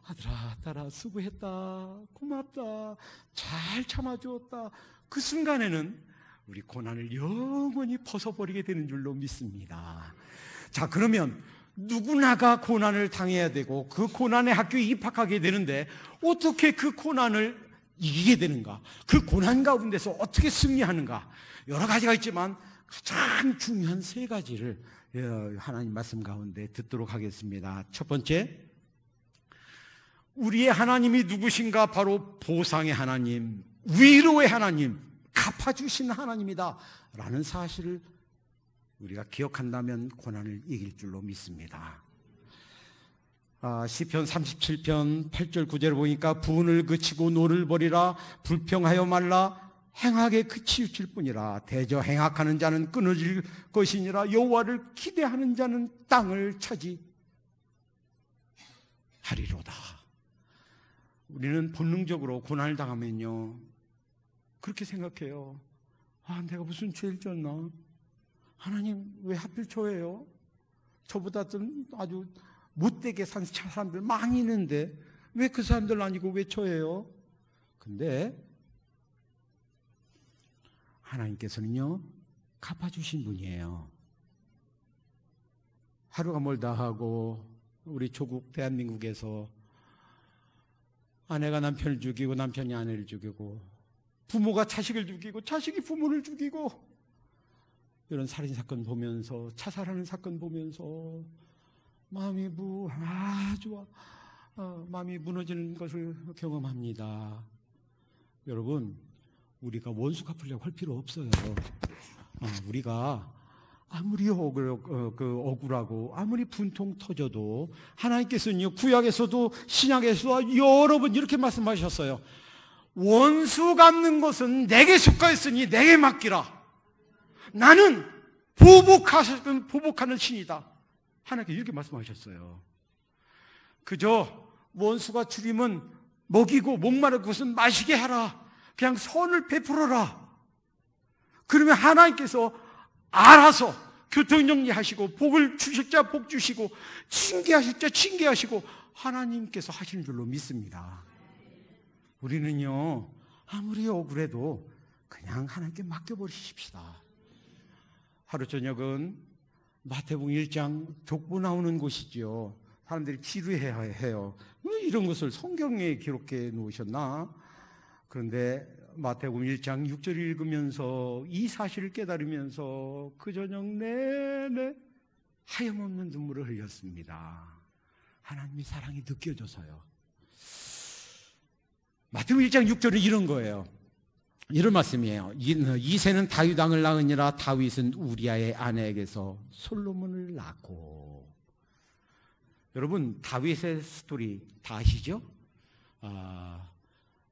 아들아, 딸아, 수고했다, 고맙다, 잘 참아주었다. 그 순간에는 우리 고난을 영원히 벗어버리게 되는 줄로 믿습니다. 자, 그러면 누구나가 고난을 당해야 되고 그 고난의 학교에 입학하게 되는데 어떻게 그 고난을 이기게 되는가? 그 고난 가운데서 어떻게 승리하는가? 여러 가지가 있지만 가장 중요한 세 가지를 하나님 말씀 가운데 듣도록 하겠습니다. 첫 번째, 우리의 하나님이 누구신가? 바로 보상의 하나님, 위로의 하나님, 갚아주신 하나님이다 라는 사실을 우리가 기억한다면 고난을 이길 줄로 믿습니다. 시편 37편 8절 9절을 보니까 분을 그치고 노를 버리라, 불평하여 말라, 행악에 그치우칠 뿐이라. 대저 행악하는 자는 끊어질 것이니라. 여호와를 기대하는 자는 땅을 차지하리로다. 우리는 본능적으로 고난을 당하면요 그렇게 생각해요. 내가 무슨 죄를 졌나? 하나님 왜 하필 저예요? 저보다 좀 아주 못되게 산 사람들 많이 있는데 왜 그 사람들 아니고 왜 저예요? 근데 하나님께서는요 갚아주신 분이에요. 하루가 멀다 하고 우리 조국 대한민국에서 아내가 남편을 죽이고 남편이 아내를 죽이고 부모가 자식을 죽이고 자식이 부모를 죽이고 이런 살인사건 보면서 자살하는 사건 보면서 마음이 마음이 무너지는 것을 경험합니다. 여러분, 우리가 원수 갚으려고 할 필요 없어요. 우리가 아무리 억울하고 아무리 분통 터져도 하나님께서는요 구약에서도 신약에서도 여러 번 이렇게 말씀하셨어요. 원수 갚는 것은 내게 속하였으니 내게 맡기라. 나는 보복하는 신이다. 하나님께 이렇게 말씀하셨어요. 그저 원수가 줄이면 먹이고 목마른 것은 마시게 하라. 그냥 선을 베풀어라. 그러면 하나님께서 알아서 교통정리하시고 복을 주실 자 복 주시고 징계하실 자 징계하시고 하나님께서 하시는 줄로 믿습니다. 우리는요 아무리 억울해도 그냥 하나님께 맡겨버리십시다. 하루 저녁은 마태복음 1장 족보 나오는 곳이지요. 사람들이 지루해야 해요. 왜 이런 것을 성경에 기록해 놓으셨나? 그런데 마태복음 1장 6절 읽으면서 이 사실을 깨달으면서 그 저녁 내내 하염없는 눈물을 흘렸습니다. 하나님의 사랑이 느껴져서요. 마태복음 1장 6절은 이런 거예요. 이런 말씀이에요. 이새는 다윗 왕을 낳으니라. 다윗은 우리아의 아내에게서 솔로몬을 낳고. 여러분 다윗의 스토리 다 아시죠?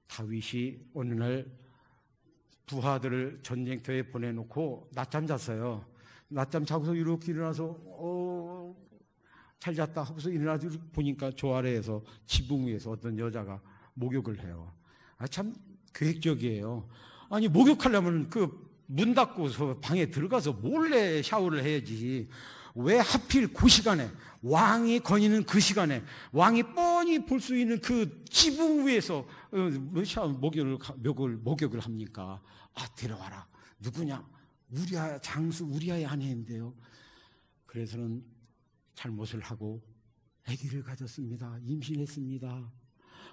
다윗이 어느 날 부하들을 전쟁터에 보내놓고 낮잠 잤어요. 낮잠 자고서 이렇게 일어나서 잘 잤다 하고서 일어나서 보니까 저 아래에서 지붕 위에서 어떤 여자가 목욕을 해요. 참 계획적이에요. 아니 목욕하려면 그 문 닫고서 방에 들어가서 몰래 샤워를 해야지. 왜 하필 그 시간에 왕이 거니는 그 시간에 왕이 뻔히 볼 수 있는 그 지붕 위에서 목욕을 합니까? 데려와라. 누구냐? 우리아 장수 우리아의 아내인데요. 그래서는 잘못을 하고 아기를 가졌습니다. 임신했습니다.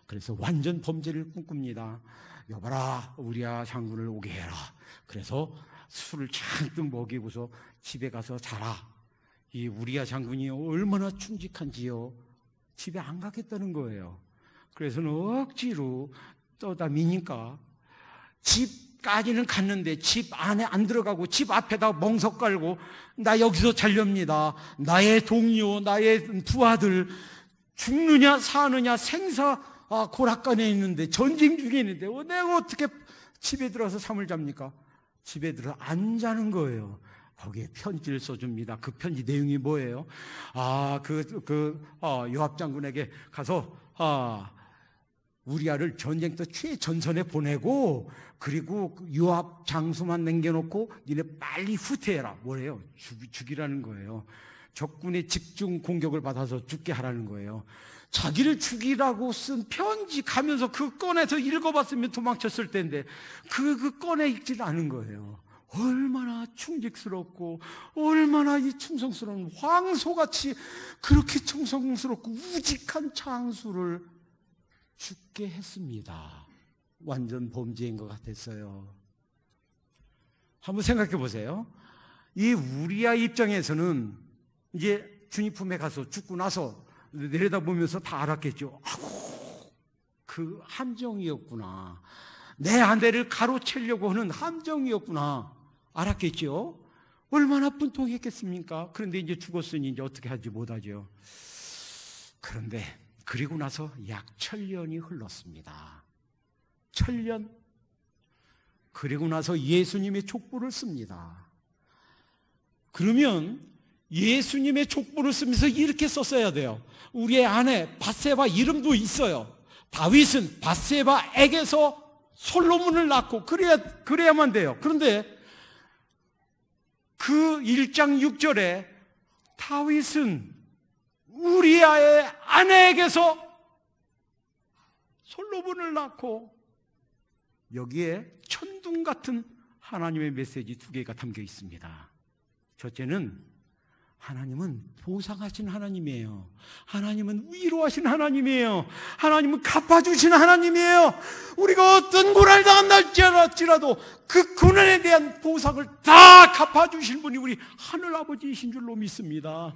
그래서 완전 범죄를 꿈꿉니다. 여봐라, 우리아 장군을 오게 해라. 그래서 술을 잔뜩 먹이고서 집에 가서 자라. 이 우리아 장군이 얼마나 충직한지요. 집에 안 가겠다는 거예요. 그래서는 억지로 떠다니니까 집까지는 갔는데 집 안에 안 들어가고 집 앞에다 멍석 깔고 나 여기서 잘렵니다. 나의 동료, 나의 부하들 죽느냐 사느냐 생사 고락간에 있는데 전쟁 중에 있는데 내가 어떻게 집에 들어서 잠을 잡니까? 집에 들어서 안 자는 거예요. 거기에 편지를 써줍니다. 그 편지 내용이 뭐예요? 요압 장군에게 가서 우리아를 전쟁터 최전선에 보내고 그리고 요압 장수만 남겨놓고 니네 빨리 후퇴해라. 뭐래요? 죽이라는 거예요. 적군의 집중 공격을 받아서 죽게 하라는 거예요. 자기를 죽이라고 쓴 편지 가면서 그 꺼내서 읽어봤으면 도망쳤을 텐데 그 꺼내 읽지를 않은 거예요. 얼마나 충직스럽고 얼마나 이 충성스러운 황소같이 그렇게 충성스럽고 우직한 장수를 죽게 했습니다. 완전 범죄인 것 같았어요. 한번 생각해 보세요. 이 우리아 입장에서는 이제 주님 품에 가서 죽고 나서 내려다보면서 다 알았겠죠. 아이고, 그 함정이었구나. 내 아내를 가로채려고 하는 함정이었구나. 알았겠죠? 얼마나 분통했겠습니까? 그런데 이제 죽었으니 이제 어떻게 하지 못하죠. 그런데 그리고 나서 약 1000년이 흘렀습니다. 1000년. 그리고 나서 예수님의 족보를 씁니다. 그러면 예수님의 족보를 쓰면서 이렇게 썼어야 돼요. 우리의 아내 밧세바 이름도 있어요. 다윗은 밧세바에게서 솔로몬을 낳고 그래야만 돼요. 그런데 그 1장 6절에 다윗은 우리아의 아내에게서 솔로몬을 낳고, 여기에 천둥 같은 하나님의 메시지 2개가 담겨 있습니다. 첫째는 하나님은 보상하신 하나님이에요. 하나님은 위로하신 하나님이에요. 하나님은 갚아주신 하나님이에요. 우리가 어떤 고난을 당한날지라도 그 고난에 대한 보상을 다 갚아주실 분이 우리 하늘아버지이신 줄로 믿습니다.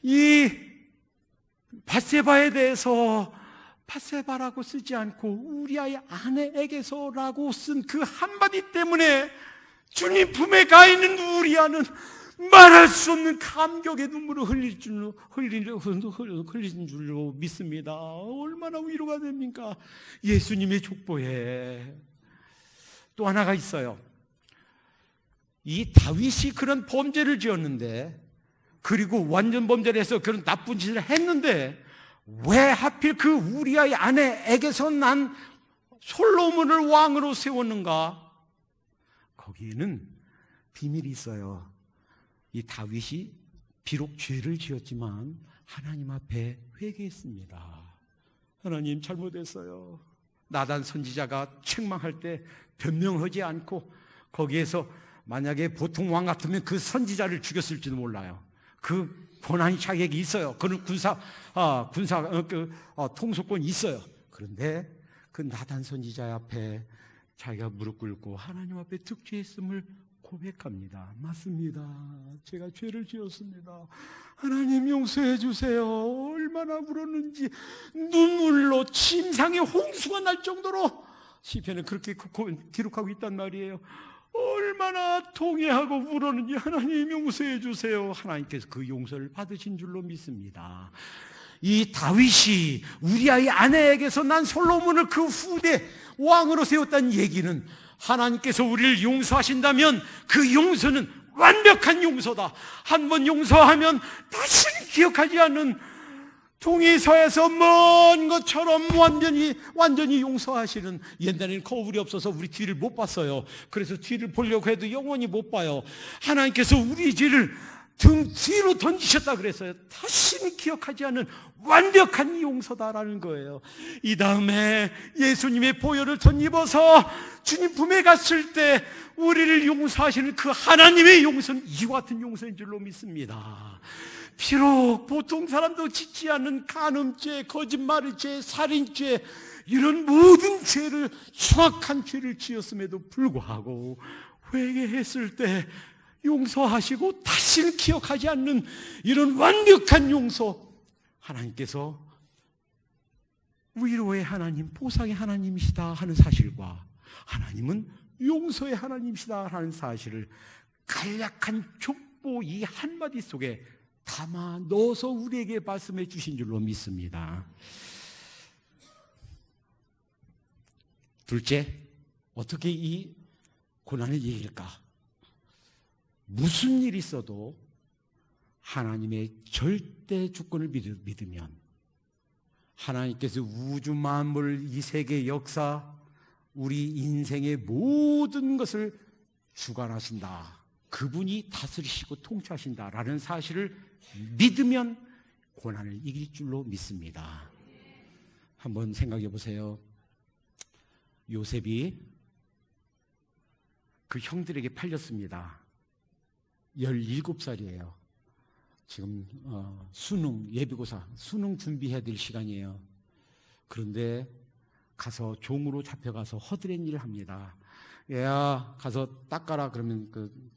이 밧세바에 대해서 밧세바라고 쓰지 않고 우리아의 아내에게서라고 쓴 그 한마디 때문에 주님 품에 가 있는 우리아는 말할 수 없는 감격의 눈물을 흘린 줄로 믿습니다. 얼마나 위로가 됩니까? 예수님의 족보에 또 하나가 있어요. 이 다윗이 그런 범죄를 지었는데, 그리고 완전 범죄를 해서 그런 나쁜 짓을 했는데, 왜 하필 그 우리아의 아내에게서 난 솔로몬을 왕으로 세웠는가? 거기에는 비밀이 있어요. 이 다윗이 비록 죄를 지었지만 하나님 앞에 회개했습니다. 하나님, 잘못했어요. 나단 선지자가 책망할 때 변명하지 않고, 거기에서 만약에 보통 왕 같으면 그 선지자를 죽였을지도 몰라요. 그 권한이 자격이 있어요. 그는 통수권이 있어요. 그런데 그 나단 선지자 앞에 자기가 무릎 꿇고 하나님 앞에 득죄했음을 고백합니다. 맞습니다. 제가 죄를 지었습니다. 하나님 용서해 주세요. 얼마나 울었는지 눈물로 침상에 홍수가 날 정도로 시편에 그렇게 기록하고 있단 말이에요. 얼마나 통회하고 울었는지 하나님 용서해 주세요. 하나님께서 그 용서를 받으신 줄로 믿습니다. 이 다윗이 우리아의 아내에게서 난 솔로몬을 그 후대 왕으로 세웠다는 얘기는, 하나님께서 우리를 용서하신다면 그 용서는 완벽한 용서다. 한 번 용서하면 다시는 기억하지 않는, 동의서에서 먼 것처럼 완전히 용서하시는. 옛날에는 거울이 없어서 우리 뒤를 못 봤어요. 그래서 뒤를 보려고 해도 영원히 못 봐요. 하나님께서 우리 죄를 등 뒤로 던지셨다 그랬어요. 다시는 기억하지 않는 완벽한 용서다라는 거예요. 이 다음에 예수님의 보혈을 덧입어서 주님 품에 갔을 때 우리를 용서하시는 그 하나님의 용서는 이와 같은 용서인 줄로 믿습니다. 비록 보통 사람도 짓지 않는 간음죄, 거짓말의 죄, 살인죄, 이런 모든 죄를, 흉악한 죄를 지었음에도 불구하고 회개했을 때 용서하시고 다시는 기억하지 않는 이런 완벽한 용서, 하나님께서 위로의 하나님, 보상의 하나님이시다 하는 사실과 하나님은 용서의 하나님이시다 하는 사실을 간략한 족보 이 한마디 속에 담아 넣어서 우리에게 말씀해 주신 줄로 믿습니다. 둘째, 어떻게 이 고난을 이길까? 무슨 일이 있어도 하나님의 절대 주권을 믿으면 하나님께서 우주 만물, 이 세계 역사, 우리 인생의 모든 것을 주관하신다. 그분이 다스리시고 통치하신다라는 사실을 믿으면 고난을 이길 줄로 믿습니다. 한번 생각해 보세요. 요셉이 그 형들에게 팔렸습니다. 17살이에요. 지금 수능, 예비고사, 수능 준비해야 될 시간이에요. 그런데 가서 종으로 잡혀가서 허드렛 일을 합니다. 얘야 가서 닦아라 그러면 그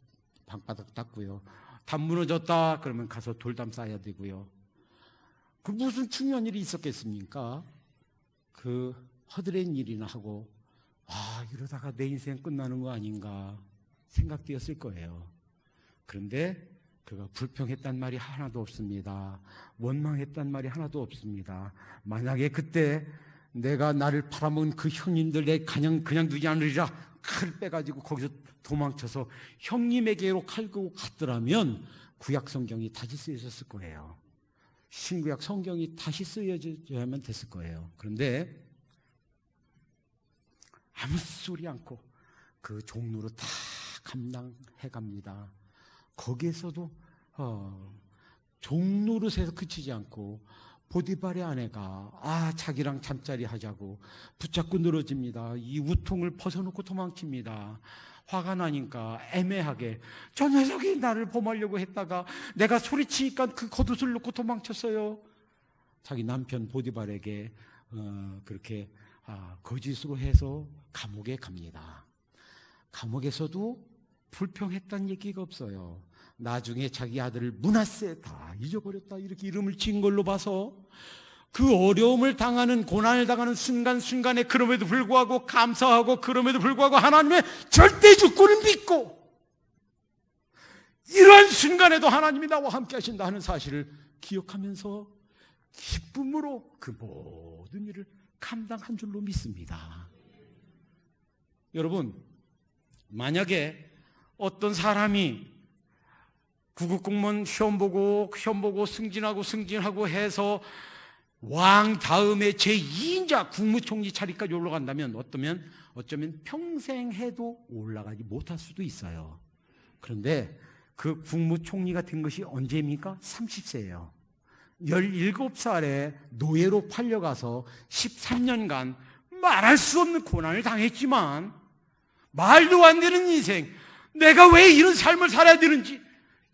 방바닥 닦고요. 담 무너졌다 그러면 가서 돌담 쌓아야 되고요. 그 무슨 중요한 일이 있었겠습니까? 그 허드렛 일이나 하고 이러다가 내 인생 끝나는 거 아닌가 생각되었을 거예요. 그런데 그가 불평했단 말이 하나도 없습니다. 원망했단 말이 하나도 없습니다. 만약에 그때 내가 나를 팔아먹은 그 형님들 내 그냥 두지 않으리라 칼을 빼가지고 거기서 도망쳐서 형님에게로 칼 끄고 갔더라면 구약 성경이 다시 쓰여졌을 거예요. 신구약 성경이 다시 쓰여져야만 됐을 거예요. 그런데 아무 소리 않고 그 종로로 다 감당해 갑니다. 거기에서도 종노릇에서 그치지 않고 보디발의 아내가 자기랑 잠자리 하자고 붙잡고 늘어집니다. 이 우통을 벗어놓고 도망칩니다. 화가 나니까 애매하게 저 녀석이 나를 범하려고 했다가 내가 소리치니까 그 겉옷을 놓고 도망쳤어요. 자기 남편 보디발에게 그렇게 거짓으로 해서 감옥에 갑니다. 감옥에서도 불평했다는 얘기가 없어요. 나중에 자기 아들을 므낫세 다 잊어버렸다 이렇게 이름을 지은 걸로 봐서 그 어려움을 당하는 고난을 당하는 순간순간에 그럼에도 불구하고 감사하고 그럼에도 불구하고 하나님의 절대 주권을 믿고 이러한 순간에도 하나님이 나와 함께 하신다 하는 사실을 기억하면서 기쁨으로 그 모든 일을 감당한 줄로 믿습니다. 여러분, 만약에 어떤 사람이 구급공무원 시험 보고 승진하고 해서 왕 다음에 제2인자 국무총리 자리까지 올라간다면 어쩌면 평생 해도 올라가지 못할 수도 있어요. 그런데 그 국무총리가 된 것이 언제입니까? 30세예요. 17살에 노예로 팔려가서 13년간 말할 수 없는 고난을 당했지만 말도 안 되는 인생, 내가 왜 이런 삶을 살아야 되는지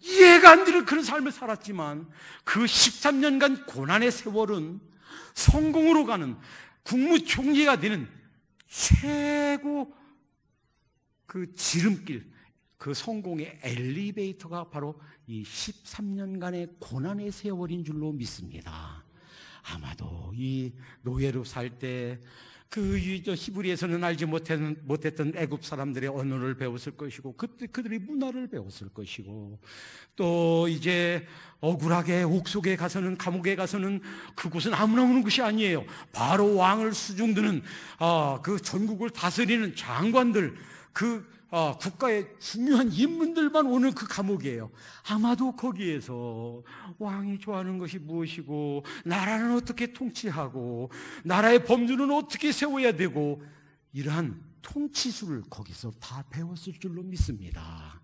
이해가 안 되는 그런 삶을 살았지만 그 13년간 고난의 세월은 성공으로 가는 국무총리가 되는 최고 그 지름길, 그 성공의 엘리베이터가 바로 이 13년간의 고난의 세월인 줄로 믿습니다. 아마도 이 노예로 살 때 그 히브리에서는 알지 못했던 애굽 사람들의 언어를 배웠을 것이고 그들의 문화를 배웠을 것이고 또 이제 억울하게 옥속에 가서는 감옥에 가서는 그곳은 아무나 오는 곳이 아니에요. 바로 왕을 수중드는 그 전국을 다스리는 장관들 국가의 중요한 인물들만 오는 그 감옥이에요. 아마도 거기에서 왕이 좋아하는 것이 무엇이고 나라는 어떻게 통치하고 나라의 법률은 어떻게 세워야 되고 이러한 통치술을 거기서 다 배웠을 줄로 믿습니다.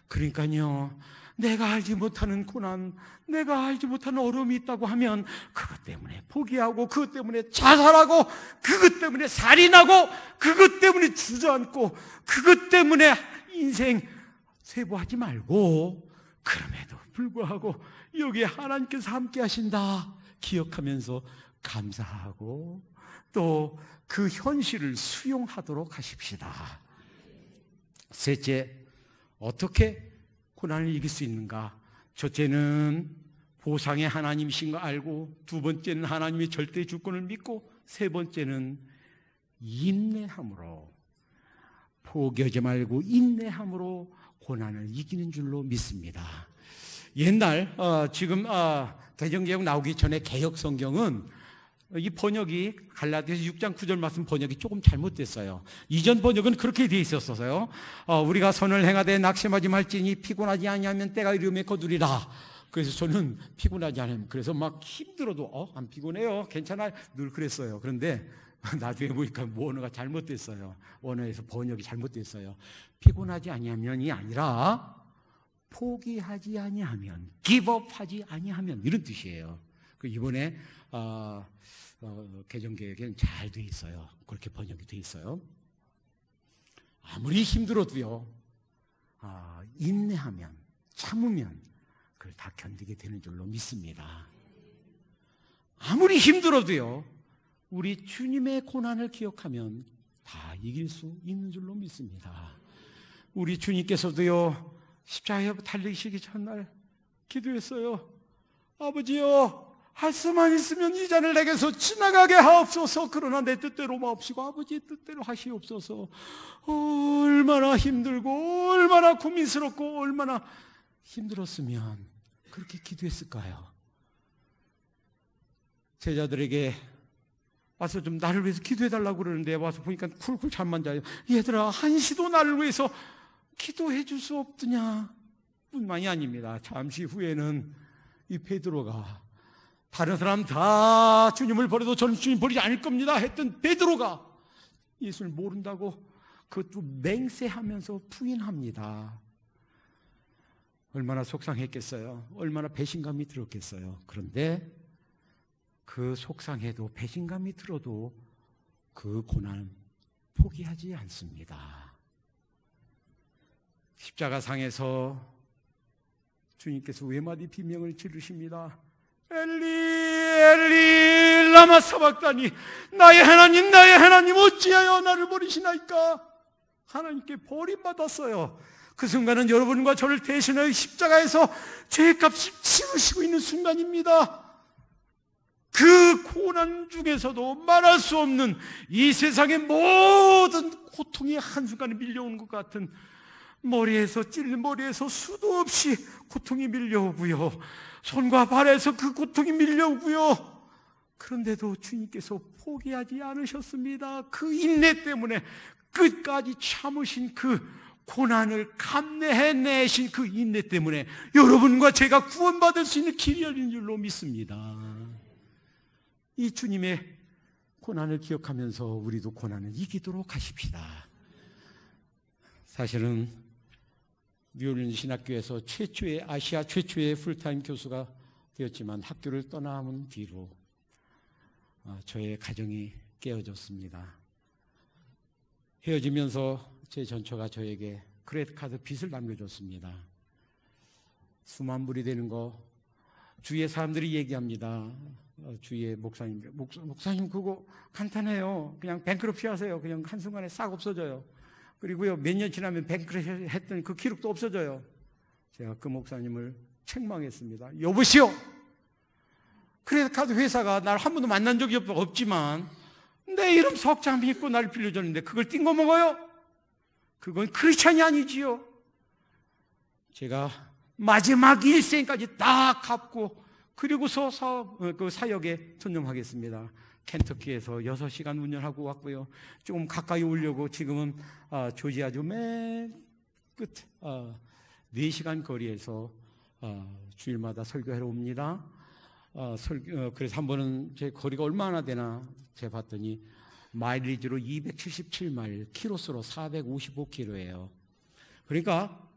그러니까요, 내가 알지 못하는 고난, 내가 알지 못하는 어려움이 있다고 하면 그것 때문에 포기하고 그것 때문에 자살하고 그것 때문에 살인하고 그것 때문에 주저앉고 그것 때문에 인생 쇠고하지 말고 그럼에도 불구하고 여기에 하나님께서 함께 하신다 기억하면서 감사하고 또 그 현실을 수용하도록 하십시다. 셋째, 어떻게 고난을 이길 수 있는가? 첫째는 보상의 하나님이신 거 알고, 두 번째는 하나님의 절대 주권을 믿고, 세 번째는 인내함으로, 포기하지 말고 인내함으로 고난을 이기는 줄로 믿습니다. 옛날 지금 개정개혁 나오기 전에 개혁 성경은 이 번역이 갈라디아서 6장 9절 말씀 번역이 조금 잘못됐어요. 이전 번역은 그렇게 되어 있었어요. 우리가 선을 행하되 낙심하지 말지니 피곤하지 아니하면 때가 이르매 거두리라. 그래서 저는 피곤하지 않으면 그래서 막 힘들어도 안 피곤해요, 괜찮아요, 늘 그랬어요. 그런데 나중에 보니까 원어가 잘못됐어요. 원어에서 번역이 잘못됐어요. 피곤하지 아니하면이 아니라 포기하지 아니하면, 기브업하지 아니하면, 이런 뜻이에요. 그 이번에 개정개혁에는 잘 돼 있어요. 그렇게 번역이 돼 있어요. 아무리 힘들어도요, 인내하면, 참으면 그걸 다 견디게 되는 줄로 믿습니다. 아무리 힘들어도요, 우리 주님의 고난을 기억하면 다 이길 수 있는 줄로 믿습니다. 우리 주님께서도요, 십자가에 달리시기 전날 기도했어요. 아버지요, 할 수만 있으면 이 잔을 내게서 지나가게 하옵소서. 그러나 내 뜻대로 마옵시고 아버지의 뜻대로 하시옵소서. 얼마나 힘들고 얼마나 고민스럽고 얼마나 힘들었으면 그렇게 기도했을까요? 제자들에게 와서 좀 나를 위해서 기도해달라고 그러는데 와서 보니까 쿨쿨 잠만 자요. 얘들아, 한시도 나를 위해서 기도해 줄 수 없더냐 뿐만이 아닙니다. 잠시 후에는 이 베드로가, 다른 사람 다 주님을 버려도 저는 주님 버리지 않을 겁니다 했던 베드로가 예수를 모른다고 그것도 맹세하면서 부인합니다. 얼마나 속상했겠어요. 얼마나 배신감이 들었겠어요. 그런데 그 속상해도 배신감이 들어도 그 고난은 포기하지 않습니다. 십자가상에서 주님께서 외마디 비명을 지르십니다. 엘리 엘리 라마 사박다니, 나의 하나님 어찌하여 나를 버리시나이까. 하나님께 버림받았어요. 그 순간은 여러분과 저를 대신하여 십자가에서 죄값을 치르시고 있는 순간입니다. 그 고난 중에서도 말할 수 없는 이 세상의 모든 고통이 한순간에 밀려오는 것 같은, 머리에서 찔린 머리에서 수도 없이 고통이 밀려오고요, 손과 발에서 그 고통이 밀려오고요. 그런데도 주님께서 포기하지 않으셨습니다. 그 인내 때문에 끝까지 참으신 그 고난을 감내해내신 그 인내 때문에 여러분과 제가 구원받을 수 있는 길이 열린 줄로 믿습니다. 이 주님의 고난을 기억하면서 우리도 고난을 이기도록 하십시다. 사실은 뉴올리언스 신학교에서 아시아 최초의 풀타임 교수가 되었지만 학교를 떠나온 뒤로 저의 가정이 깨어졌습니다. 헤어지면서 제 전처가 저에게 크레딧 카드 빚을 남겨줬습니다. 수만 불이 되는 거 주위의 사람들이 얘기합니다. 주위의 목사님 그거 간단해요. 그냥 뱅크러프시 하세요. 그냥 한순간에 싹 없어져요. 그리고요, 몇 년 지나면 뱅크러프시 했던 그 기록도 없어져요. 제가 그 목사님을 책망했습니다. 여보시오, 크레딧 카드 회사가 날 한 번도 만난 적이 없지만 내 이름 석장 믿고 나를 빌려줬는데 그걸 띵거 먹어요? 그건 크리스찬이 아니지요. 제가 마지막 일생까지 다 갚고 그리고서 그 사역에 전념하겠습니다. 켄터키에서 6시간 운전하고 왔고요. 조금 가까이 오려고 지금은 조지아주 맨 끝 4시간 거리에서 주일마다 설교하러 옵니다. 그래서 한 번은 제 거리가 얼마나 되나 제가 봤더니 마일리지로 277마일, 키로수로 455km예요. 그러니까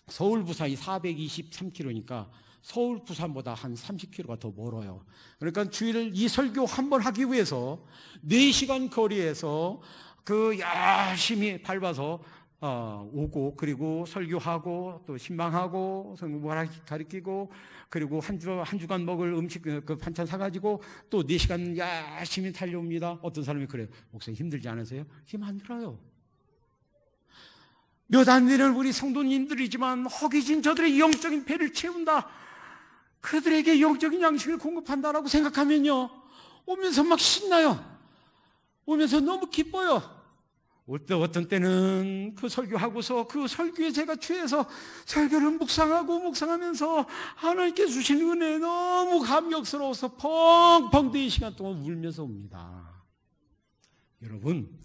서울 부산이 423km니까 서울 부산보다 한 30km가 더 멀어요. 그러니까 주일 이 설교 한 번 하기 위해서 4시간 거리에서 그 열심히 밟아서 오고, 그리고 설교하고 또 신방하고 성경 가르치고, 그리고 한 주간 먹을 음식 그 반찬 사가지고 또 4시간 열심히 달려옵니다. 어떤 사람이 그래요. 목사님 힘들지 않으세요? 힘 안 들어요. 몇 안 되는 우리 성도님들이지만 허기진 저들의 영적인 배를 채운다, 그들에게 영적인 양식을 공급한다라고 생각하면요, 오면서 막 신나요. 오면서 너무 기뻐요. 어떤 때는 그 설교하고서 그 설교에 제가 취해서 설교를 묵상하면서 하나님께 주신 은혜에 너무 감격스러워서 펑펑 4시간 동안 울면서 옵니다. 여러분,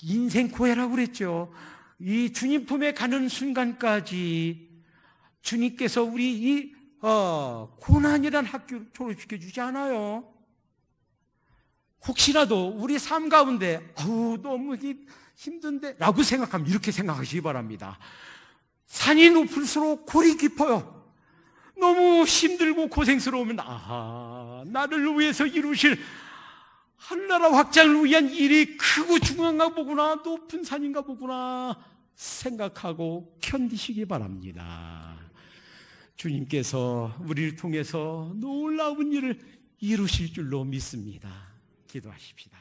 인생 고해라고 그랬죠. 이 주님 품에 가는 순간까지 주님께서 우리 이 고난이란 학교를 졸업시켜 주지 않아요. 혹시라도 우리 삶 가운데 너무 힘든데 라고 생각하면 이렇게 생각하시기 바랍니다. 산이 높을수록 골이 깊어요. 너무 힘들고 고생스러우면 나를 위해서 이루실 하늘나라 확장을 위한 일이 크고 중요한가 보구나, 높은 산인가 보구나 생각하고 견디시기 바랍니다. 주님께서 우리를 통해서 놀라운 일을 이루실 줄로 믿습니다. 기도하십시다.